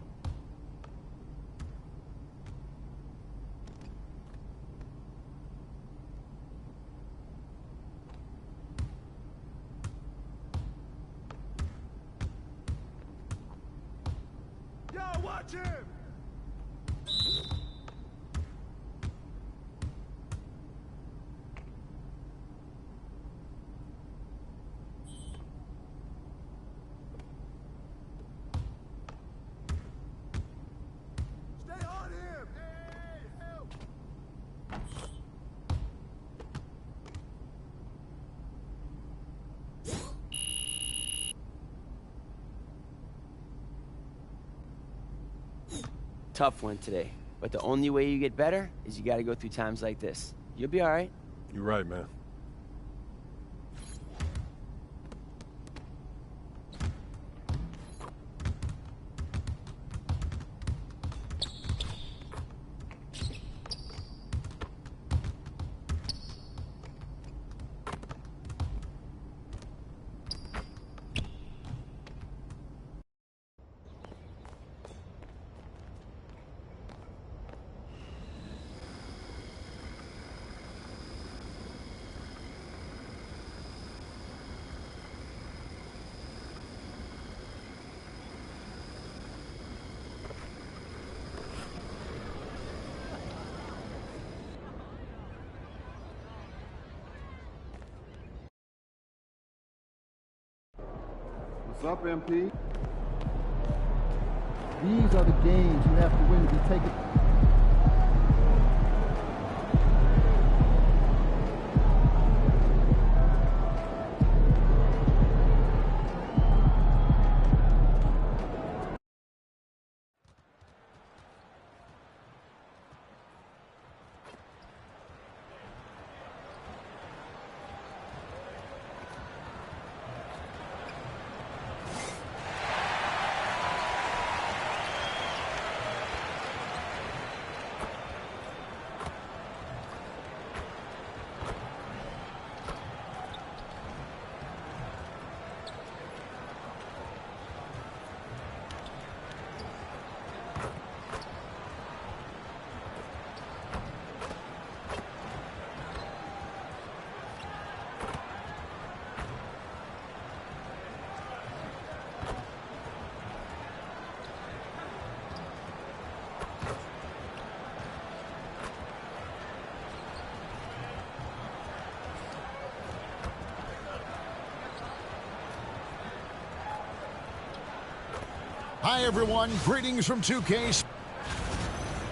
Yo, watch him. Stay on him. Hey, help. Tough one today, but the only way you get better is you got to go through times like this. You'll be all right. You're right, man. What's up, MP? These are the games you have to win to be taken. Hi, everyone. Greetings from 2K.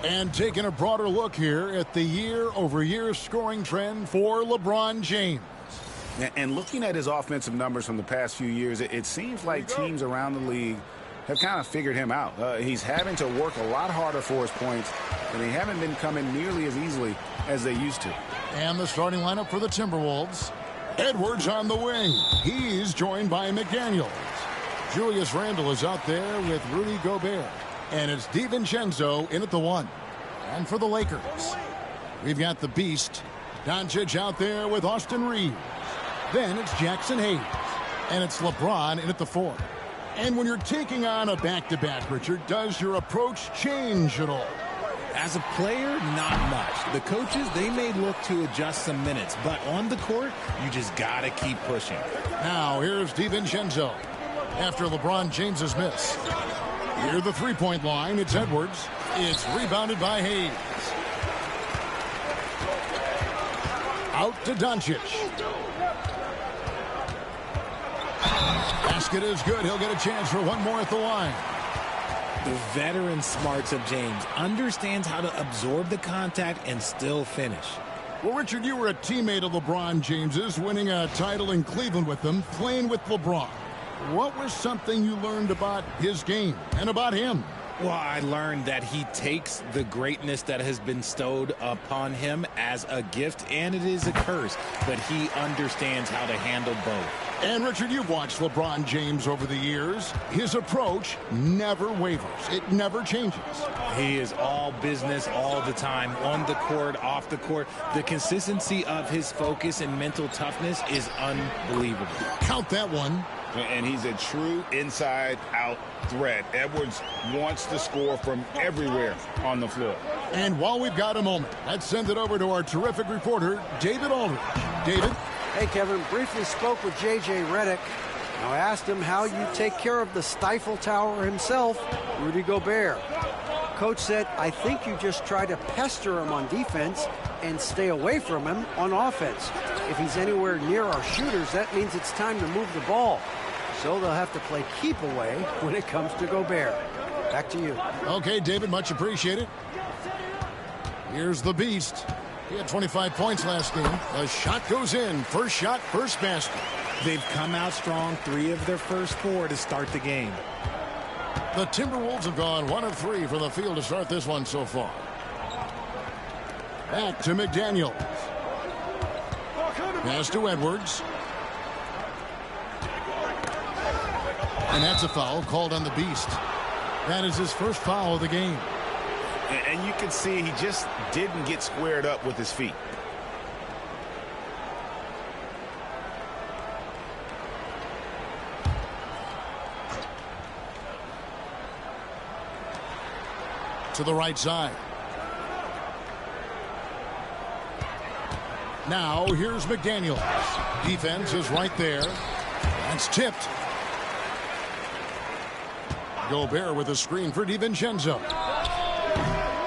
And taking a broader look here at the year-over-year scoring trend for LeBron James. And looking at his offensive numbers from the past few years, it seems like teams around the league have kind of figured him out. He's having to work a lot harder for his points, and they haven't been coming nearly as easily as they used to. And the starting lineup for the Timberwolves. Edwards on the wing. He's joined by McDaniels. Julius Randle is out there with Rudy Gobert. And it's DiVincenzo in at the 1. And for the Lakers, we've got the Beast, Doncic, out there with Austin Reeves. Then it's Jackson Hayes. And it's LeBron in at the 4. And when you're taking on a back-to-back, Richard, does your approach change at all? As a player, not much. The coaches, they may look to adjust some minutes, but on the court, you just got to keep pushing. Now, here's DiVincenzo after LeBron James's miss. Near the three-point line, it's Edwards. It's rebounded by Hayes. Out to Doncic. Basket is good. He'll get a chance for one more at the line. The veteran smarts of James understands how to absorb the contact and still finish. Well, Richard, you were a teammate of LeBron James's, winning a title in Cleveland with them, playing with LeBron. What was something you learned about his game and about him? Well, I learned that he takes the greatness that has been bestowed upon him as a gift, and it is a curse, but he understands how to handle both. And, Richard, you've watched LeBron James over the years. His approach never wavers. It never changes. He is all business all the time, on the court, off the court. The consistency of his focus and mental toughness is unbelievable. Count that one. And he's a true inside-out threat. Edwards wants to score from everywhere on the floor. And while we've got a moment, let's send it over to our terrific reporter, David Aldridge. David? Hey, Kevin. Briefly spoke with J.J. Redick. Now, I asked him how you take care of the Stifle Tower himself, Rudy Gobert. Coach said, I think you just try to pester him on defense and stay away from him on offense. If he's anywhere near our shooters, that means it's time to move the ball. So they'll have to play keep away when it comes to Gobert. Back to you. Okay, David, much appreciated. Here's the Beast. He had 25 points last game. The shot goes in. First shot, first basket. They've come out strong, 3 of their first 4 to start the game. The Timberwolves have gone 1 of 3 from the field to start this one so far. Back to McDaniels. Pass to Edwards. And that's a foul called on the Beast. That is his first foul of the game. And you can see he just didn't get squared up with his feet. To the right side. Now here's McDaniels. Defense is right there. That's tipped. Gobert with a screen for DiVincenzo.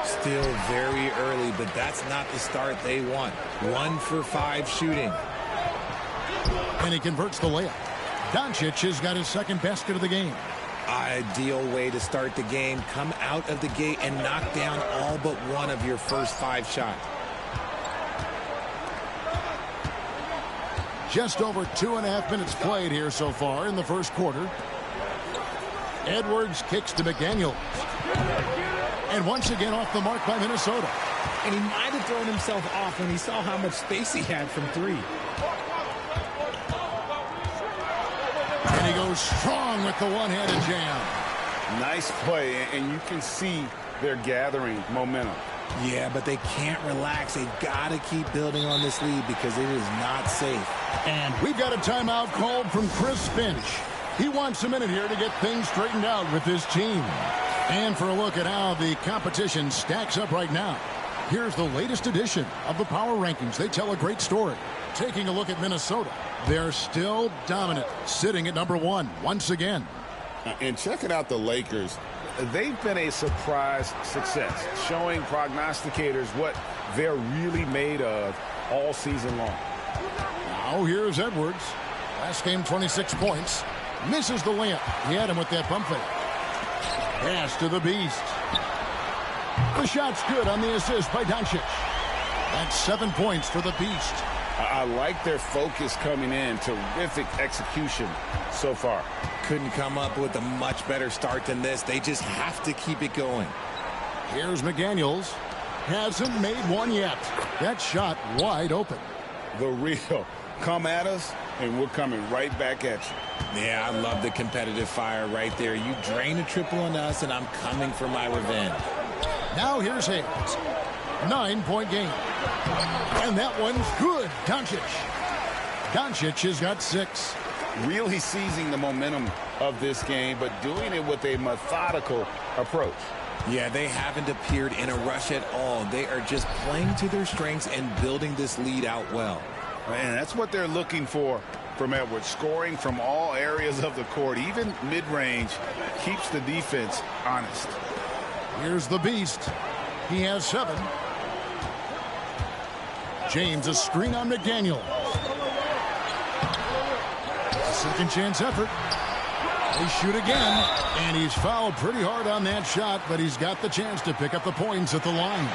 Still very early, but that's not the start they want. 1 for 5 shooting. And he converts the layup. Doncic has got his second basket of the game. Ideal way to start the game. Come out of the gate and knock down all but one of your first 5 shots. Just over 2.5 minutes played here so far in the first quarter. Edwards kicks to McDaniels. And once again off the mark by Minnesota. And he might have thrown himself off when he saw how much space he had from 3. And he goes strong with the one-handed jam. Nice play, and you can see they're gathering momentum. Yeah, but they can't relax. They've got to keep building on this lead because it is not safe. And we've got a timeout called from Chris Finch. He wants a minute here to get things straightened out with his team. And for a look at how the competition stacks up right now, here's the latest edition of the Power Rankings. They tell a great story. Taking a look at Minnesota, they're still dominant, sitting at number 1 once again. And checking out the Lakers, they've been a surprise success, showing prognosticators what they're really made of all season long. Now here's Edwards. Last game, 26 points. Misses the layup. He had him with that pump fake. Pass to the Beast. The shot's good on the assist by Doncic. That's 7 points for the Beast. I like their focus coming in. Terrific execution so far. Couldn't come up with a much better start than this. They just have to keep it going. Here's McDaniels. Hasn't made one yet. That shot wide open. The real. Come at us, and we're coming right back at you. Yeah, I love the competitive fire right there. You drain a triple on us, and I'm coming for my revenge. Now here's Hayes. 9-point game. And that one's good. Doncic has got 6. Really seizing the momentum of this game, but doing it with a methodical approach. Yeah, they haven't appeared in a rush at all. They are just playing to their strengths and building this lead out well. And that's what they're looking for from Edwards. Scoring from all areas of the court, even mid-range, keeps the defense honest. Here's the beast. He has 7. James, a screen on McDaniel. A second chance effort. They shoot again, and he's fouled pretty hard on that shot, but he's got the chance to pick up the points at the line.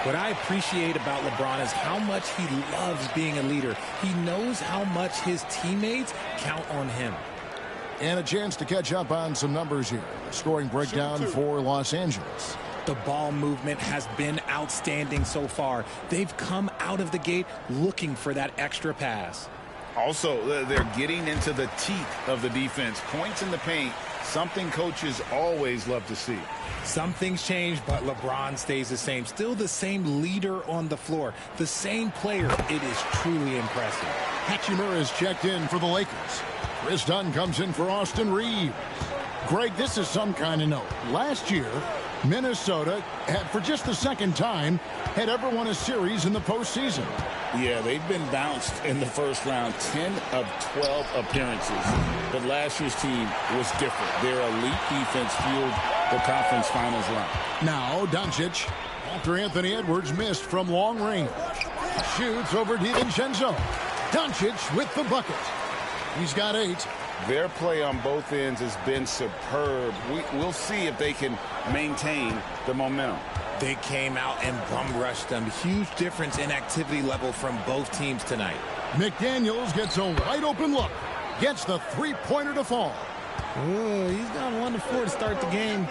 What I appreciate about LeBron is how much he loves being a leader. He knows how much his teammates count on him. And a chance to catch up on some numbers here. The scoring breakdown for Los Angeles. The ball movement has been outstanding so far. They've come out of the gate looking for that extra pass. Also, they're getting into the teeth of the defense. Points in the paint, something coaches always love to see. Some things change, but LeBron stays the same. Still the same leader on the floor. The same player. It is truly impressive. Hachimura is checked in for the Lakers. Chris Dunn comes in for Austin Reeves. Greg, this is some kind of note. Last year, Minnesota, for just the second time, had ever won a series in the postseason. Yeah, they've been bounced in the first round, 10 of 12 appearances. But last year's team was different. Their elite defense fueled the conference finals run. Now, Doncic, after Anthony Edwards missed from long range, shoots over DiVincenzo. Doncic with the bucket. He's got 8. Their play on both ends has been superb. We'll see if they can maintain the momentum. They came out and bum rushed them. Huge difference in activity level from both teams tonight. McDaniels gets a wide open look. Gets the three-pointer to fall. Oh, he's gone 1-4 to start the game.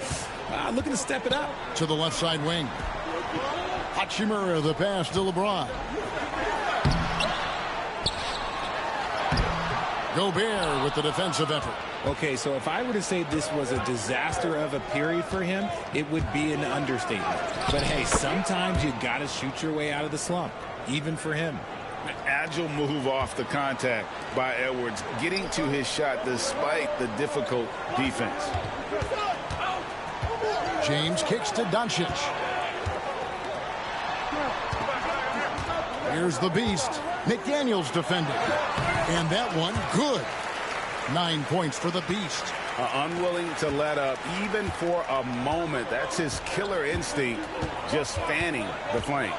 Looking to step it up. To the left side wing. Hachimura, the pass to LeBron. Gobert with the defensive effort. Okay, so if I were to say this was a disaster of a period for him, it would be an understatement. But hey, sometimes you got to shoot your way out of the slump, even for him. Agile move off the contact by Edwards, getting to his shot despite the difficult defense. James kicks to Doncic. Here's the beast. McDaniels defending. And that one, good. 9 points for the beast. Unwilling to let up, even for a moment. That's his killer instinct, just fanning the flame.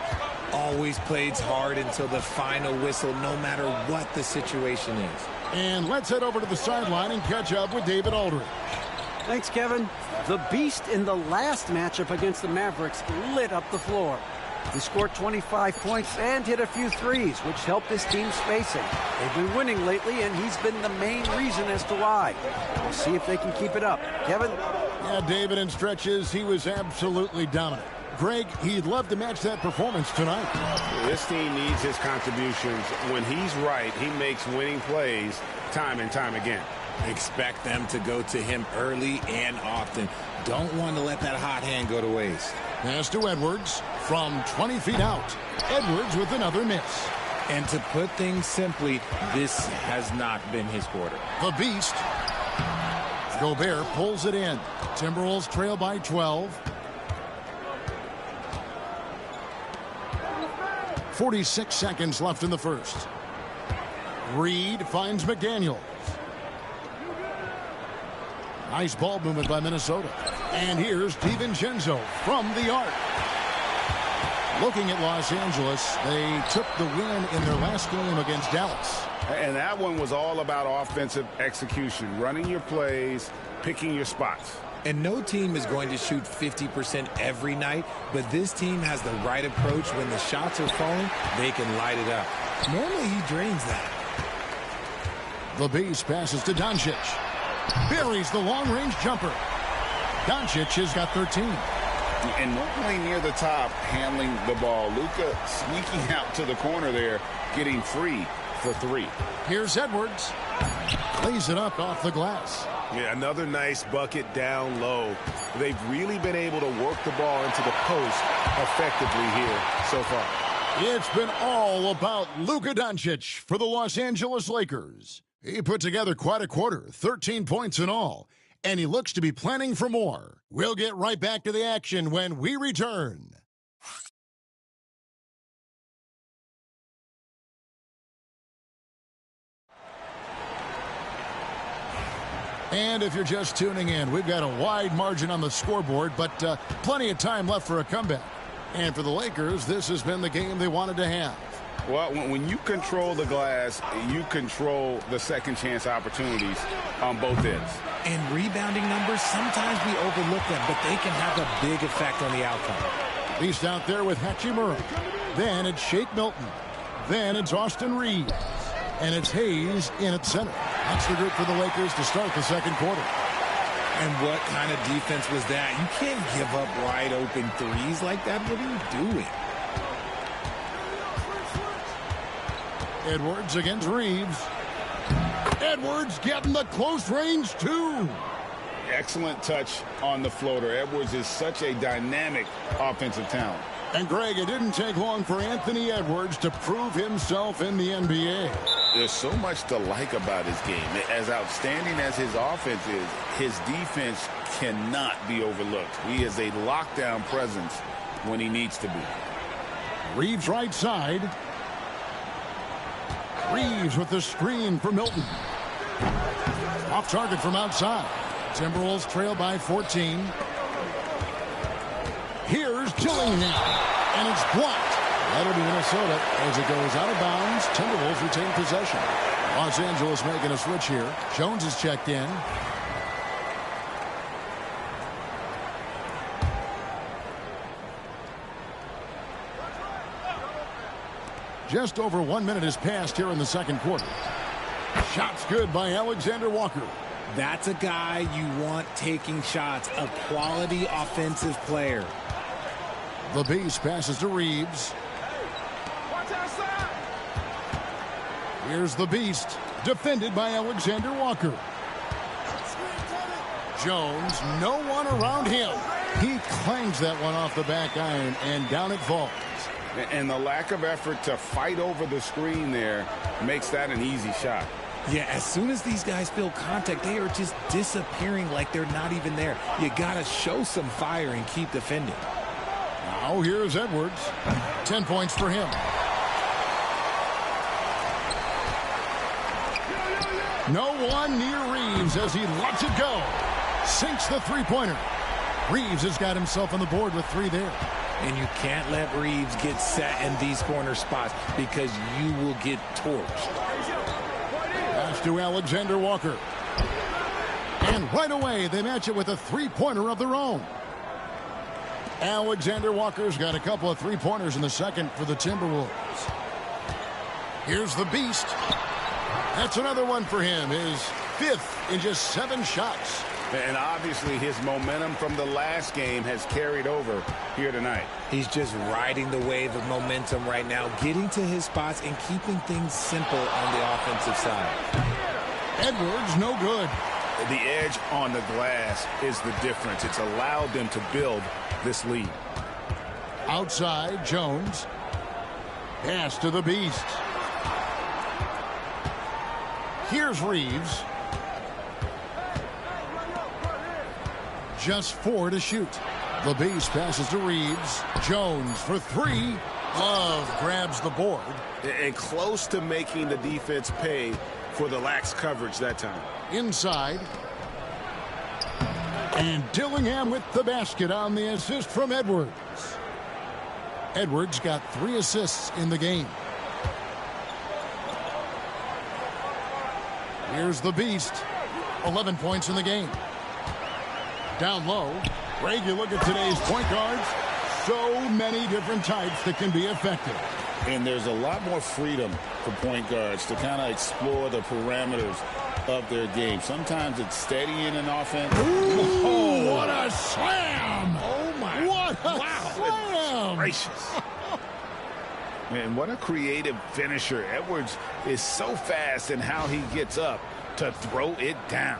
Always plays hard until the final whistle, no matter what the situation is. And let's head over to the sideline and catch up with David Aldridge. Thanks, Kevin. The beast in the last matchup against the Mavericks lit up the floor. He scored 25 points and hit a few threes, which helped his team spacing. They've been winning lately, and he's been the main reason as to why. We'll see if they can keep it up. Kevin? Yeah, David, in stretches, he was absolutely dominant. Greg, he'd love to match that performance tonight. This team needs his contributions. When he's right, he makes winning plays time and time again. Expect them to go to him early and often. Don't want to let that hot hand go to waste. Pass to Edwards from 20 feet out. Edwards with another miss. And to put things simply, this has not been his quarter. The beast. Gobert pulls it in. Timberwolves trail by 12. 46 seconds left in the first. Reed finds McDaniels. Nice ball movement by Minnesota. And here's DiVincenzo from the arc. Looking at Los Angeles, they took the win in their last game against Dallas. And that one was all about offensive execution, running your plays, picking your spots. And no team is going to shoot 50% every night, but this team has the right approach. When the shots are falling, they can light it up. Normally he drains that. The Beast passes to Doncic. Buries the long-range jumper. Doncic has got 13. And normally near the top, handling the ball. Luka sneaking out to the corner there, getting free for 3. Here's Edwards. Lays it up off the glass. Yeah, another nice bucket down low. They've really been able to work the ball into the post effectively here so far. It's been all about Luka Doncic for the Los Angeles Lakers. He put together quite a quarter, 13 points in all, and he looks to be planning for more. We'll get right back to the action when we return. And if you're just tuning in, we've got a wide margin on the scoreboard, but plenty of time left for a comeback. And for the Lakers, this has been the game they wanted to have. Well, when you control the glass, you control the second chance opportunities on both ends. And rebounding numbers, sometimes we overlook them, but they can have a big effect on the outcome. Beast out there with Hachimura. Then it's Shake Milton. Then it's Austin Reeves. And it's Hayes in at center. That's the group for the Lakers to start the second quarter. And what kind of defense was that? You can't give up wide open threes like that. What are you doing? Edwards against Reeves. Edwards getting the close range too. Excellent touch on the floater. Edwards is such a dynamic offensive talent. And Greg, it didn't take long for Anthony Edwards to prove himself in the NBA. There's so much to like about his game. As outstanding as his offense is, his defense cannot be overlooked. He is a lockdown presence when he needs to be. Reeves right side. Reeves with the screen for Milton. Off target from outside. Timberwolves trail by 14. Here's Dillingham. And it's blocked. That'll be Minnesota as it goes out of bounds. Timberwolves retain possession. Los Angeles making a switch here. Jones is checked in. Just over 1 minute has passed here in the second quarter. Shots good by Alexander Walker. That's a guy you want taking shots, a quality offensive player. The Beast passes to Reeves. Here's the Beast, defended by Alexander Walker. Jones, no one around him. He clangs that one off the back iron, and down it falls. And the lack of effort to fight over the screen there makes that an easy shot. Yeah, as soon as these guys feel contact, they are just disappearing like they're not even there. You got to show some fire and keep defending. Now here's Edwards. 10 points for him. No one near Reeves as he lets it go. Sinks the three-pointer. Reeves has got himself on the board with 3 there. And you can't let Reeves get set in these corner spots because you will get torched. Pass to Alexander Walker. And right away, they match it with a three-pointer of their own. Alexander Walker's got a couple of three-pointers in the second for the Timberwolves. Here's the Beast. That's another one for him. His 5th in just 7 shots. And obviously his momentum from the last game has carried over here tonight. He's just riding the wave of momentum right now, getting to his spots and keeping things simple on the offensive side. Edwards, no good. The edge on the glass is the difference. It's allowed them to build this lead. Outside, Jones. Pass to the Beast. Here's Reeves. Just 4 to shoot. The Beast passes to Reeves. Jones for 3. Love grabs the board. And close to making the defense pay for the lax coverage that time. Inside. And Dillingham with the basket on the assist from Edwards. Edwards got 3 assists in the game. Here's the Beast. 11 points in the game. Down low. Greg, you look at today's point guards. So many different types that can be effective. And there's a lot more freedom for point guards to kind of explore the parameters of their game. Sometimes it's steady in an offense. Ooh, what a slam! Oh, my. What a slam! Gracious. Man, what a creative finisher. Edwards is so fast in how he gets up to throw it down.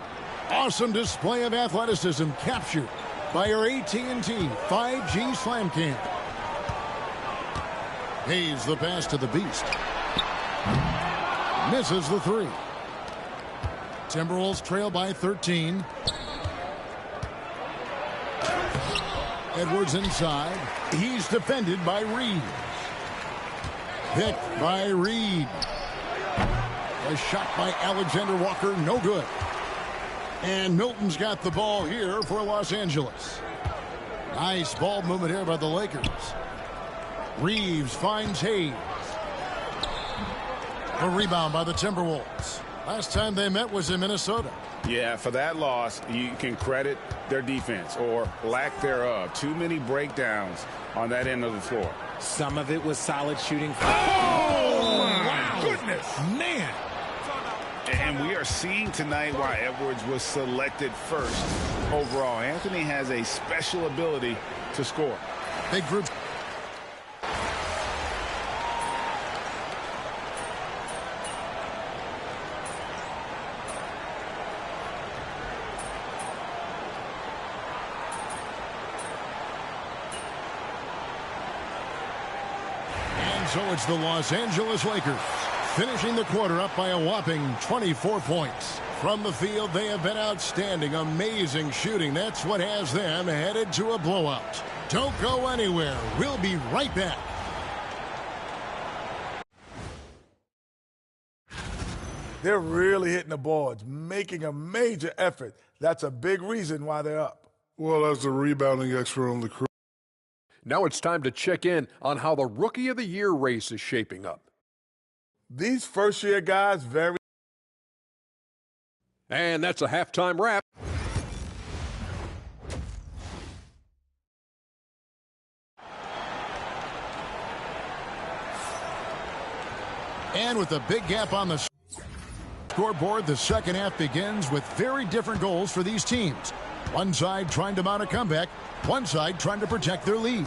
Awesome display of athleticism captured by our AT&T 5G Slam Cam. Hayes the pass to the Beast. Misses the three. Timberwolves trail by 13. Edwards inside. He's defended by Reed. Picked by Reed. A shot by Alexander Walker, no good. And Milton's got the ball here for Los Angeles. Nice ball movement here by the Lakers. Reeves finds Hayes. A rebound by the Timberwolves. Last time they met was in Minnesota. Yeah, for that loss, you can credit their defense or lack thereof. Too many breakdowns on that end of the floor. Some of it was solid shooting. Oh, my goodness. Man. And we are seeing tonight why Edwards was selected first overall. Anthony has a special ability to score. Big group. And so it's the Los Angeles Lakers finishing the quarter up by a whopping 24 points. From the field, they have been outstanding. Amazing shooting. That's what has them headed to a blowout. Don't go anywhere. We'll be right back. They're really hitting the boards, making a major effort. That's a big reason why they're up. Well, as the rebounding expert on the crew. Now it's time to check in on how the Rookie of the Year race is shaping up. These first-year guys, very. And that's a halftime wrap. And with a big gap on the scoreboard, the second half begins with very different goals for these teams. One side trying to mount a comeback, one side trying to protect their lead.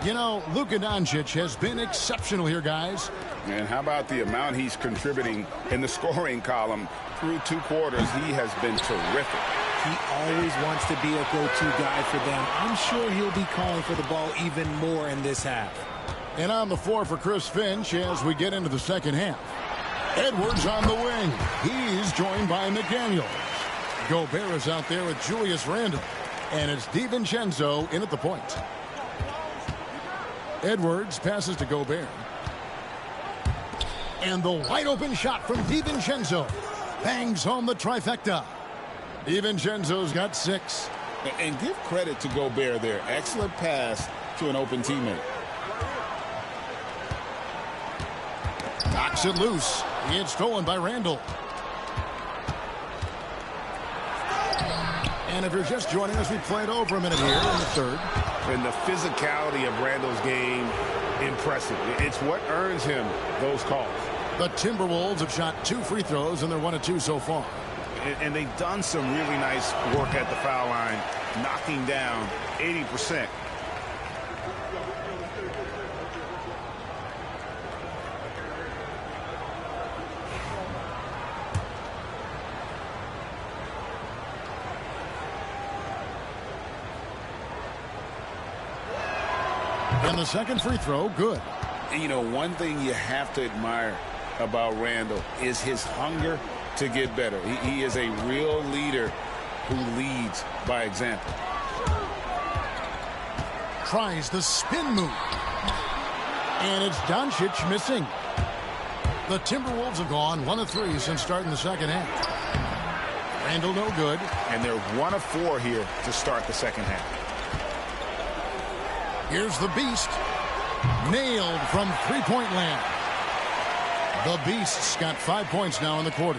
You know, Luka Doncic has been exceptional here, guys. And how about the amount he's contributing in the scoring column through 2 quarters? He has been terrific. He always wants to be a go-to guy for them. I'm sure he'll be calling for the ball even more in this half. And on the floor for Chris Finch as we get into the second half. Edwards on the wing. He's joined by McDaniels. Gobert is out there with Julius Randle. And it's DiVincenzo in at the point. Edwards passes to Gobert. And the wide open shot from DiVincenzo. Bangs home the trifecta. DiVincenzo's got 6. And give credit to Gobert there. Excellent pass to an open teammate. Knocks it loose. It's stolen by Randle. And if you're just joining us, we played over a minute here in the third. And the physicality of Randle's game, impressive. It's what earns him those calls. The Timberwolves have shot 2 free throws, and they're 1 of 2 so far. And they've done some really nice work at the foul line, knocking down 80%. And the second free throw, good. And you know, one thing you have to admire about Randle is his hunger to get better. He is a real leader who leads by example. Tries the spin move. And it's Doncic missing. The Timberwolves have gone 1 of 3 since starting the second half. Randle no good. And they're 1 of 4 here to start the second half. Here's the Beast. Nailed from three-point land. The Beast's got 5 points now in the quarter.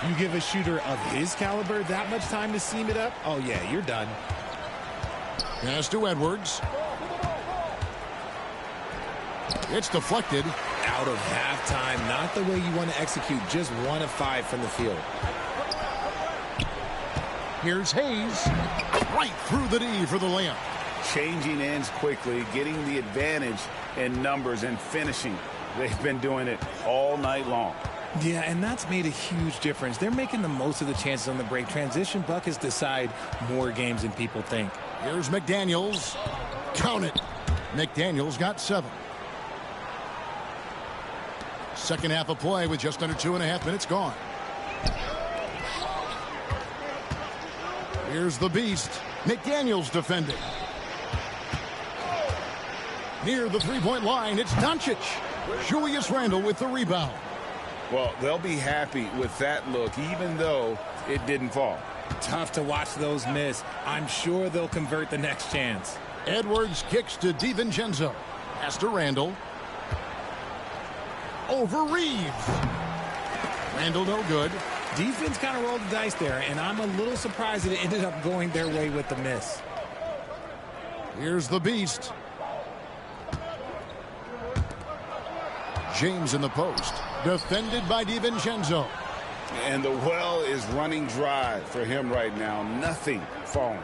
You give a shooter of his caliber that much time to seam it up? Oh, yeah, you're done. Pass to Edwards. It's deflected. Out of halftime, not the way you want to execute. Just 1 of 5 from the field. Here's Hayes. Right through the D for the layup. Changing ends quickly, getting the advantage in numbers and finishing. They've been doing it all night long. Yeah, and that's made a huge difference. They're making the most of the chances on the break. Transition buckets decide more games than people think. Here's McDaniels. Count it. McDaniels got 7. Second half of play with just under 2.5 minutes gone. Here's the beast. McDaniels defending. Near the three-point line, it's Doncic. Julius Randle with the rebound. Well, they'll be happy with that look, even though it didn't fall. Tough to watch those miss. I'm sure they'll convert the next chance. Edwards kicks to DiVincenzo. Pass to Randle. Over Reeves. Randle no good. Defense kind of rolled the dice there, and I'm a little surprised that it ended up going their way with the miss. Here's the beast. James in the post. Defended by DiVincenzo. And the well is running dry for him right now. Nothing falling.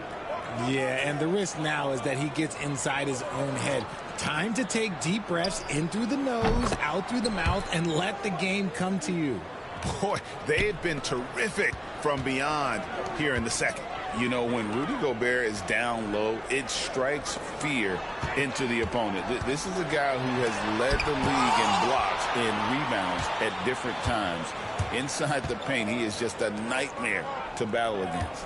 Yeah, and the risk now is that he gets inside his own head. Time to take deep breaths in through the nose, out through the mouth, and let the game come to you. Boy, they have been terrific from beyond here in the second. You know, when Rudy Gobert is down low, it strikes fear into the opponent. This is a guy who has led the league in blocks and rebounds at different times. Inside the paint, he is just a nightmare to battle against.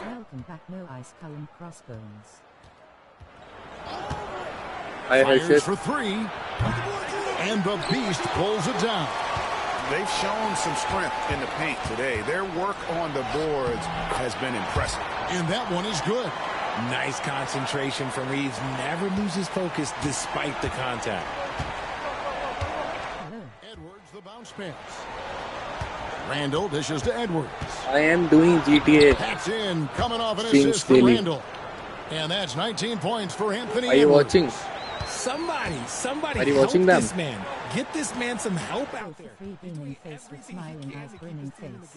Welcome back, No Ice Cullen Crossbones. Fires for 3. And the beast pulls it down. They've shown some strength in the paint today. Their work on the boards has been impressive. And that one is good. Nice concentration from Reeves. Never loses focus despite the contact. Edwards, the bounce pass. Randle dishes to Edwards. I am doing GTA. That's in. Coming off an Streams assist from daily. Randle. And that's 19 points for Anthony Are you Edwards. watching? Somebody Are you help watching them? this man. Get this man some help out there. Free beaming face with smiling eyes, grinning face.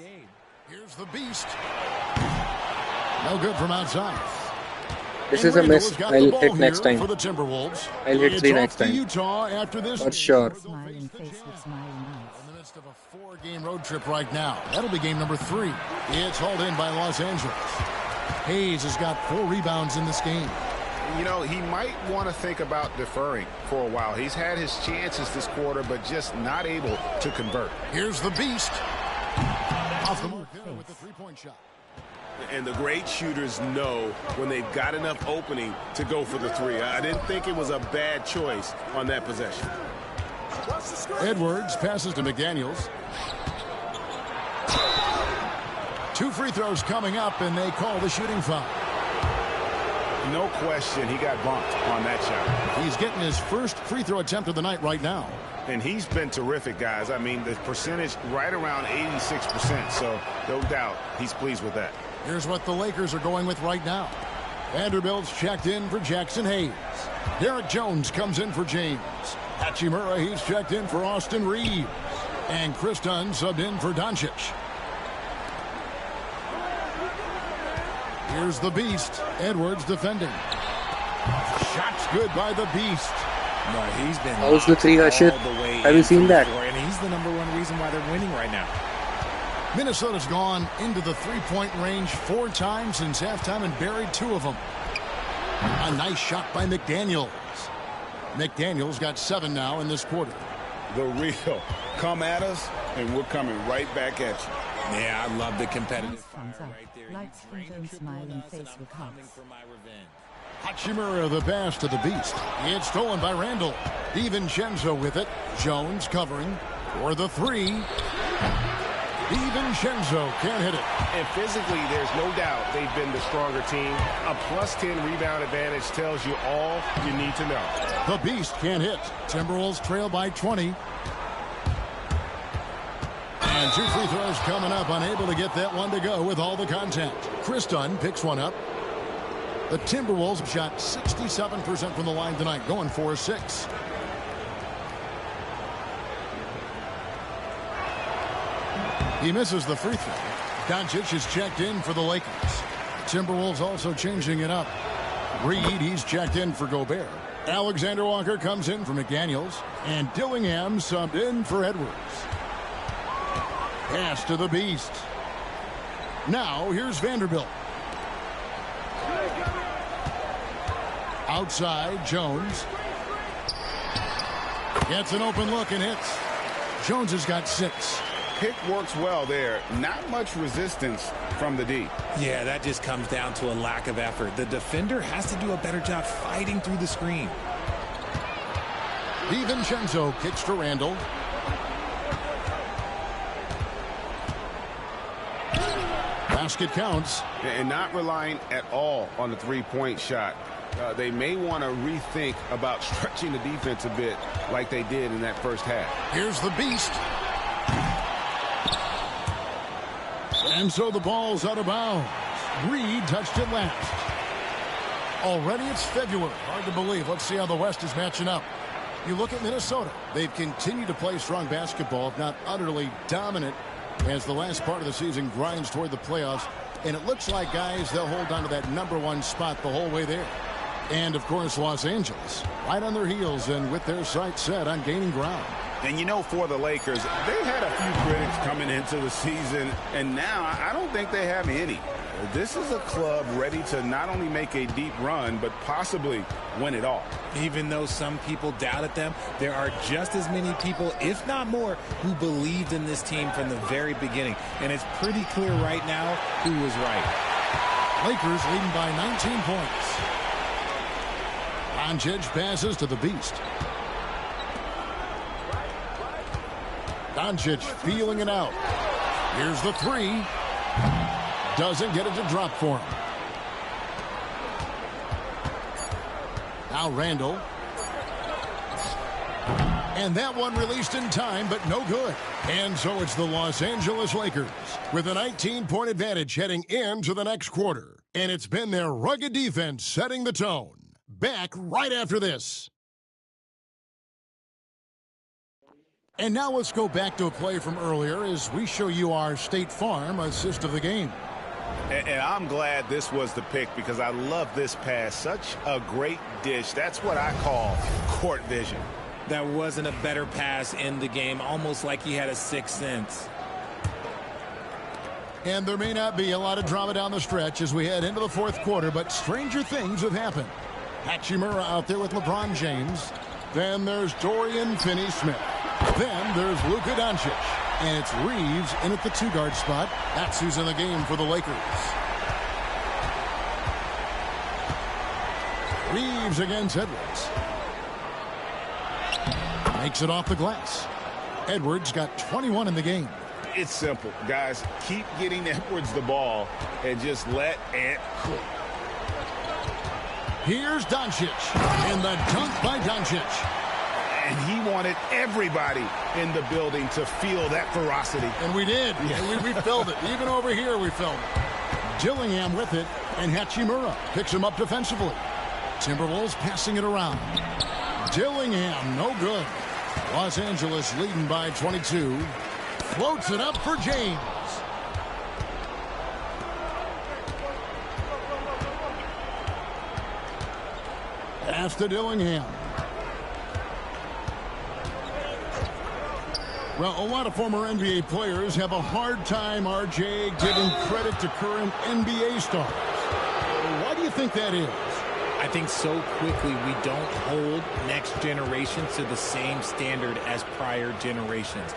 Here's the beast. No good from outside. This And is a Randle miss. has got the I'll ball hit next here time. for the Timberwolves. I'll hit It's 3 off next to time. Utah after this. For sure. Smiling face with smiling eyes. In the midst of a 4-game road trip right now. That'll be game number 3. It's hauled in by Los Angeles. Hayes has got 4 rebounds in this game. You know, he might want to think about deferring for a while. He's had his chances this quarter, but just not able to convert. Here's the beast. Off the mark there with the 3-point shot. And the great shooters know when they've got enough opening to go for the 3. I didn't think it was a bad choice on that possession. Edwards passes to McDaniels. 2 free throws coming up, and they call the shooting foul. No question, he got bumped on that shot. He's getting his first free throw attempt of the night right now. And he's been terrific, guys. I mean, the percentage right around 86%, so no doubt he's pleased with that. Here's what the Lakers are going with right now. Vanderbilt's checked in for Jackson Hayes. Derek Jones comes in for James. Hachimura, he's checked in for Austin Reeves. And Chris Dunn subbed in for Doncic. Here's the beast. Edwards defending. Shots good by the beast. No, he's been How's the 3 Hashir? Have you seen that? And he's the #1 reason why they're winning right now. Minnesota's gone into the 3-point range 4 times since halftime and buried 2 of them. A nice shot by McDaniels. McDaniels got 7 now in this quarter. The real come at us, and we're coming right back at you. Yeah, I love the competitive fire Thumbs up. right there. Light skin tone, smiling face with Coming hugs. for my revenge. Hachimura the pass to the beast. It's stolen by Randle. DiVincenzo with it. Jones covering for the 3. DiVincenzo can't hit it. And physically, there's no doubt they've been the stronger team. A +10 rebound advantage tells you all you need to know. The beast can't hit. Timberwolves trail by 20. And 2 free throws coming up. Unable to get that one to go with all the contact. Chris Dunn picks one up. The Timberwolves shot 67% from the line tonight, going 4-6. He misses the free throw. Doncic is checked in for the Lakers. Timberwolves also changing it up. Reed, he's checked in for Gobert. Alexander Walker comes in for McDaniels. And Dillingham subbed in for Edwards. Pass to the Beast. Now here's Vanderbilt. Outside, Jones. Gets an open look and hits. Jones has got 6. Pick works well there. Not much resistance from the D. Yeah, that just comes down to a lack of effort. The defender has to do a better job fighting through the screen. DiVincenzo kicks to Randall. Basket counts. And not relying at all on the three-point shot. They may want to rethink about stretching the defense a bit like they did in that first half. Here's the Beast. And so the ball's out of bounds. Reed touched it last. Already it's February. Hard to believe. Let's see how the West is matching up. You look at Minnesota. They've continued to play strong basketball, if not utterly dominant, as the last part of the season grinds toward the playoffs. And it looks like, guys, they'll hold on to that #1 spot the whole way there. And, of course, Los Angeles, right on their heels and with their sights set on gaining ground. And, you know, for the Lakers, they had a few critics coming into the season, and now I don't think they have any. This is a club ready to not only make a deep run, but possibly win it all. Even though some people doubted them, there are just as many people, if not more, who believed in this team from the very beginning. And it's pretty clear right now who was right. Lakers leading by 19 points. Doncic passes to the Beast. Doncic feeling it out. Here's the 3. Doesn't get it to drop for him. Now Randall. And that one released in time, but no good. And so it's the Los Angeles Lakers with a 19-point advantage heading into the next quarter. And it's been their rugged defense setting the tone. Back right after this. And now let's go back to a play from earlier as we show you our State Farm assist of the game. And I'm glad this was the pick because I love this pass. Such a great dish. That's what I call court vision. That wasn't a better pass in the game, almost like he had a sixth sense. And there may not be a lot of drama down the stretch as we head into the fourth quarter, but stranger things have happened. Hachimura out there with LeBron James. Then there's Dorian Finney-Smith. Then there's Luka Doncic. And it's Reeves in at the 2-guard spot. That's who's in the game for the Lakers. Reeves against Edwards. Makes it off the glass. Edwards got 21 in the game. It's simple, guys. Keep getting Edwards the ball and just let it cook. Here's Doncic. And the dunk by Doncic. And he wanted everybody in the building to feel that ferocity. And we did. Yeah. We felt it. Even over here we felt it. Dillingham with it. And Hachimura picks him up defensively. Timberwolves passing it around. Dillingham, no good. Los Angeles leading by 22. Floats it up for James. Pass to Dillingham. Well, a lot of former NBA players have a hard time, RJ, giving credit to current NBA stars. Why do you think that is? I think so quickly we don't hold next generation to the same standard as prior generations.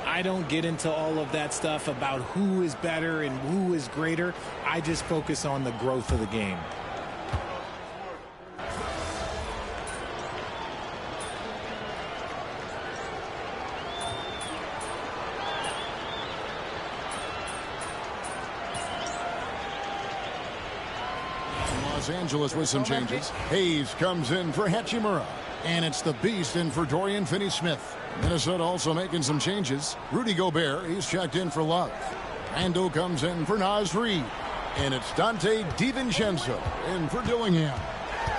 I don't get into all of that stuff about who is better and who is greater. I just focus on the growth of the game. Los Angeles with some changes. Hayes comes in for Hachimura. And it's the Beast in for Dorian Finney-Smith. Minnesota also making some changes. Rudy Gobert, he's checked in for Love. Randall comes in for Naz Reid. And it's Dante DiVincenzo in for Dillingham.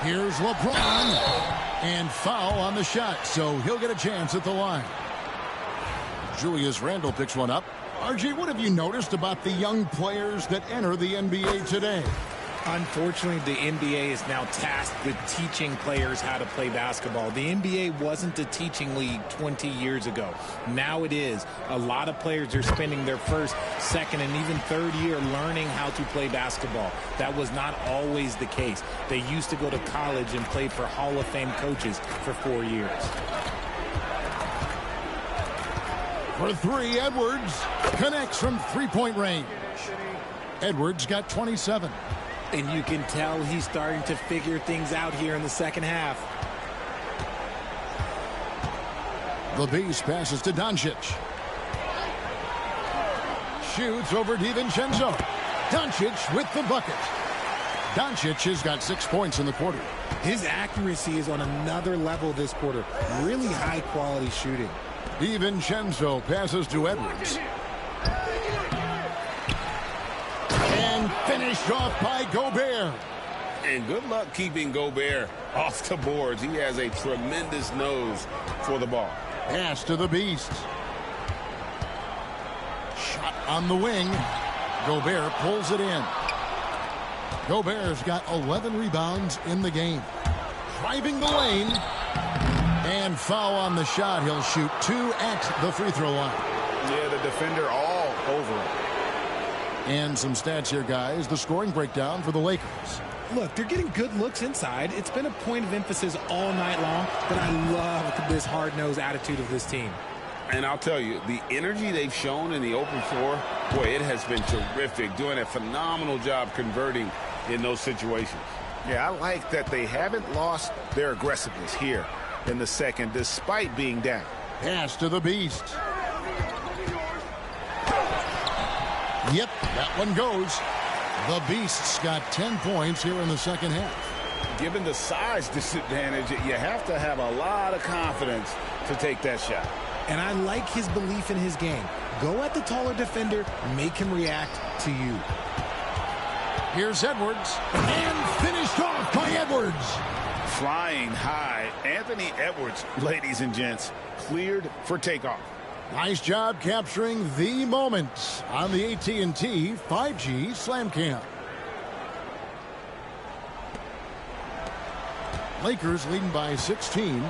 Here's LeBron. And foul on the shot, so he'll get a chance at the line. Julius Randle picks one up. RJ, what have you noticed about the young players that enter the NBA today? Unfortunately, the NBA is now tasked with teaching players how to play basketball. The NBA wasn't a teaching league 20 years ago. Now it is. A lot of players are spending their first, second, and even third year learning how to play basketball. That was not always the case. They used to go to college and play for Hall of Fame coaches for 4 years. For three, Edwards connects from three-point range. Edwards got 27. And you can tell he's starting to figure things out here in the second half. The Beast passes to Doncic. Shoots over DiVincenzo. Doncic with the bucket. Doncic has got 6 points in the quarter. His accuracy is on another level this quarter. Really high-quality shooting. DiVincenzo passes to Edwards. And finished off by Gobert. And good luck keeping Gobert off the boards. He has a tremendous nose for the ball. Pass to the Beast. Shot on the wing. Gobert pulls it in. Gobert's got 11 rebounds in the game. Driving the lane. And foul on the shot. He'll shoot 2 at the free throw line. Yeah, the defender all over him. And some stats here, guys. The scoring breakdown for the Lakers. Look, they're getting good looks inside. It's been a point of emphasis all night long, but I love this hard-nosed attitude of this team. And I'll tell you, the energy they've shown in the open floor, boy, it has been terrific. Doing a phenomenal job converting in those situations. Yeah, I like that they haven't lost their aggressiveness here in the second, despite being down. Pass to the Beast. Yep, that one goes. The Beast's got 10 points here in the second half. Given the size disadvantage, you have to have a lot of confidence to take that shot. And I like his belief in his game. Go at the taller defender, make him react to you. Here's Edwards, and finished off by Edwards. Flying high, Anthony Edwards, ladies and gents, cleared for takeoff. Nice job capturing the moment on the AT&T 5G Slam Cam. Lakers leading by 16.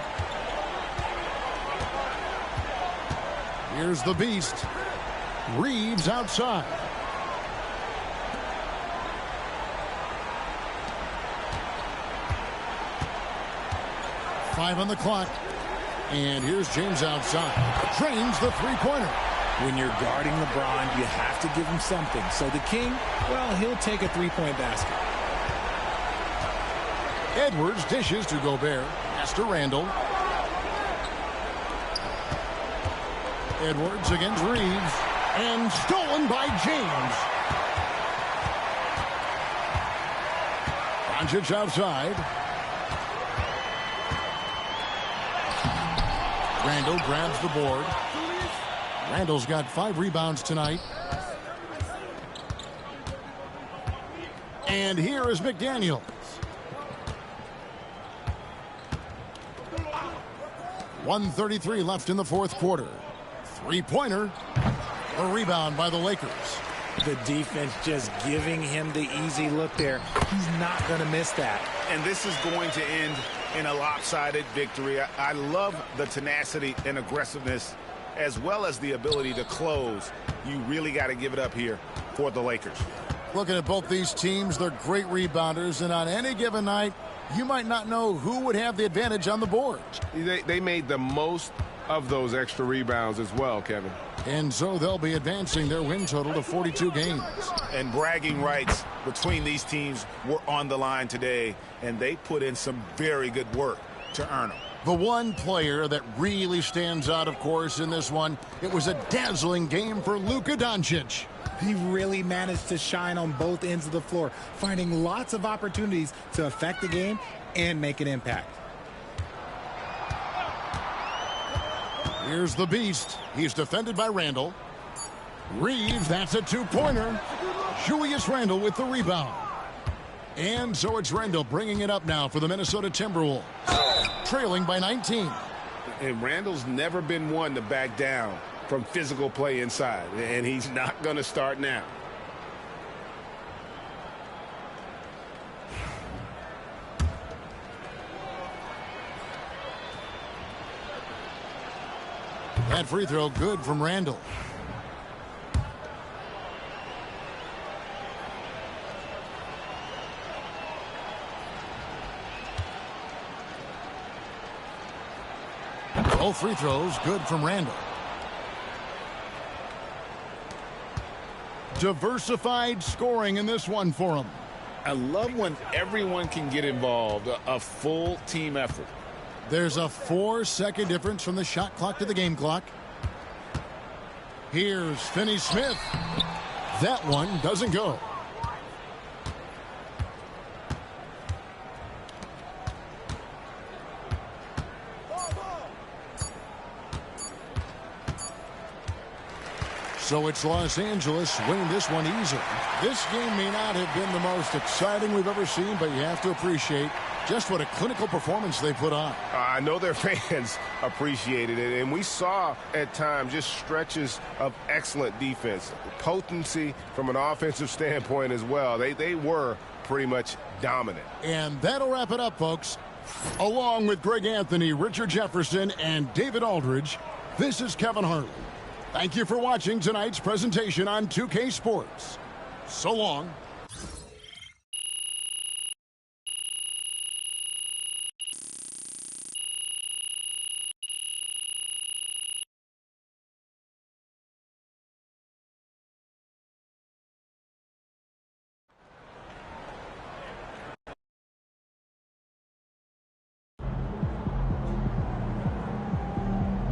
Here's the Beast. Reeves outside. Five on the clock. And here's James outside. Drains the three-pointer. When you're guarding LeBron, you have to give him something. So the King, well, he'll take a three-point basket. Edwards dishes to Gobert. Pass to Randle. Edwards against Reeves. And stolen by James. Doncic outside. Randle grabs the board. Randle's got 5 rebounds tonight. And here is McDaniels. 1:33 left in the fourth quarter. Three-pointer. A rebound by the Lakers. The defense just giving him the easy look there. He's not going to miss that. And this is going to end in a lopsided victory. I love the tenacity and aggressiveness as well as the ability to close. You really got to give it up here for the Lakers. Looking at both these teams, they're great rebounders, and on any given night, you might not know who would have the advantage on the board. They made the most of those extra rebounds as well, Kevin. And so they'll be advancing their win total to 42 games. And bragging rights between these teams were on the line today, and they put in some very good work to earn them. The one player that really stands out, of course, in this one, it was a dazzling game for Luka Doncic. He really managed to shine on both ends of the floor, finding lots of opportunities to affect the game and make an impact. Here's the Beast. He's defended by Randle. Reeves, that's a two-pointer. Julius Randle with the rebound. And so it's Randle bringing it up now for the Minnesota Timberwolves, trailing by 19. And Randle's never been one to back down from physical play inside, and he's not going to start now. That free throw good from Randle. Both free throws good from Randle. Diversified scoring in this one for him. I love when everyone can get involved, a full team effort. There's a 4-second difference from the shot clock to the game clock. Here's Finney-Smith. That one doesn't go. So it's Los Angeles winning this one easily. This game may not have been the most exciting we've ever seen, but you have to appreciate just what a clinical performance they put on. I know their fans appreciated it, and we saw at times just stretches of excellent defense. Potency from an offensive standpoint as well. They were pretty much dominant. And that'll wrap it up, folks. Along with Greg Anthony, Richard Jefferson, and David Aldridge, this is Kevin Harlan. Thank you for watching tonight's presentation on 2K Sports. So long.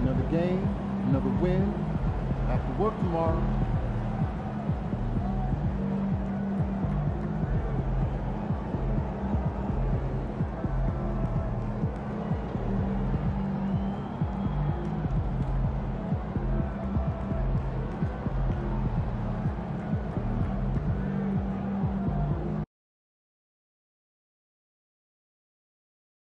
Another game, another win. After work tomorrow,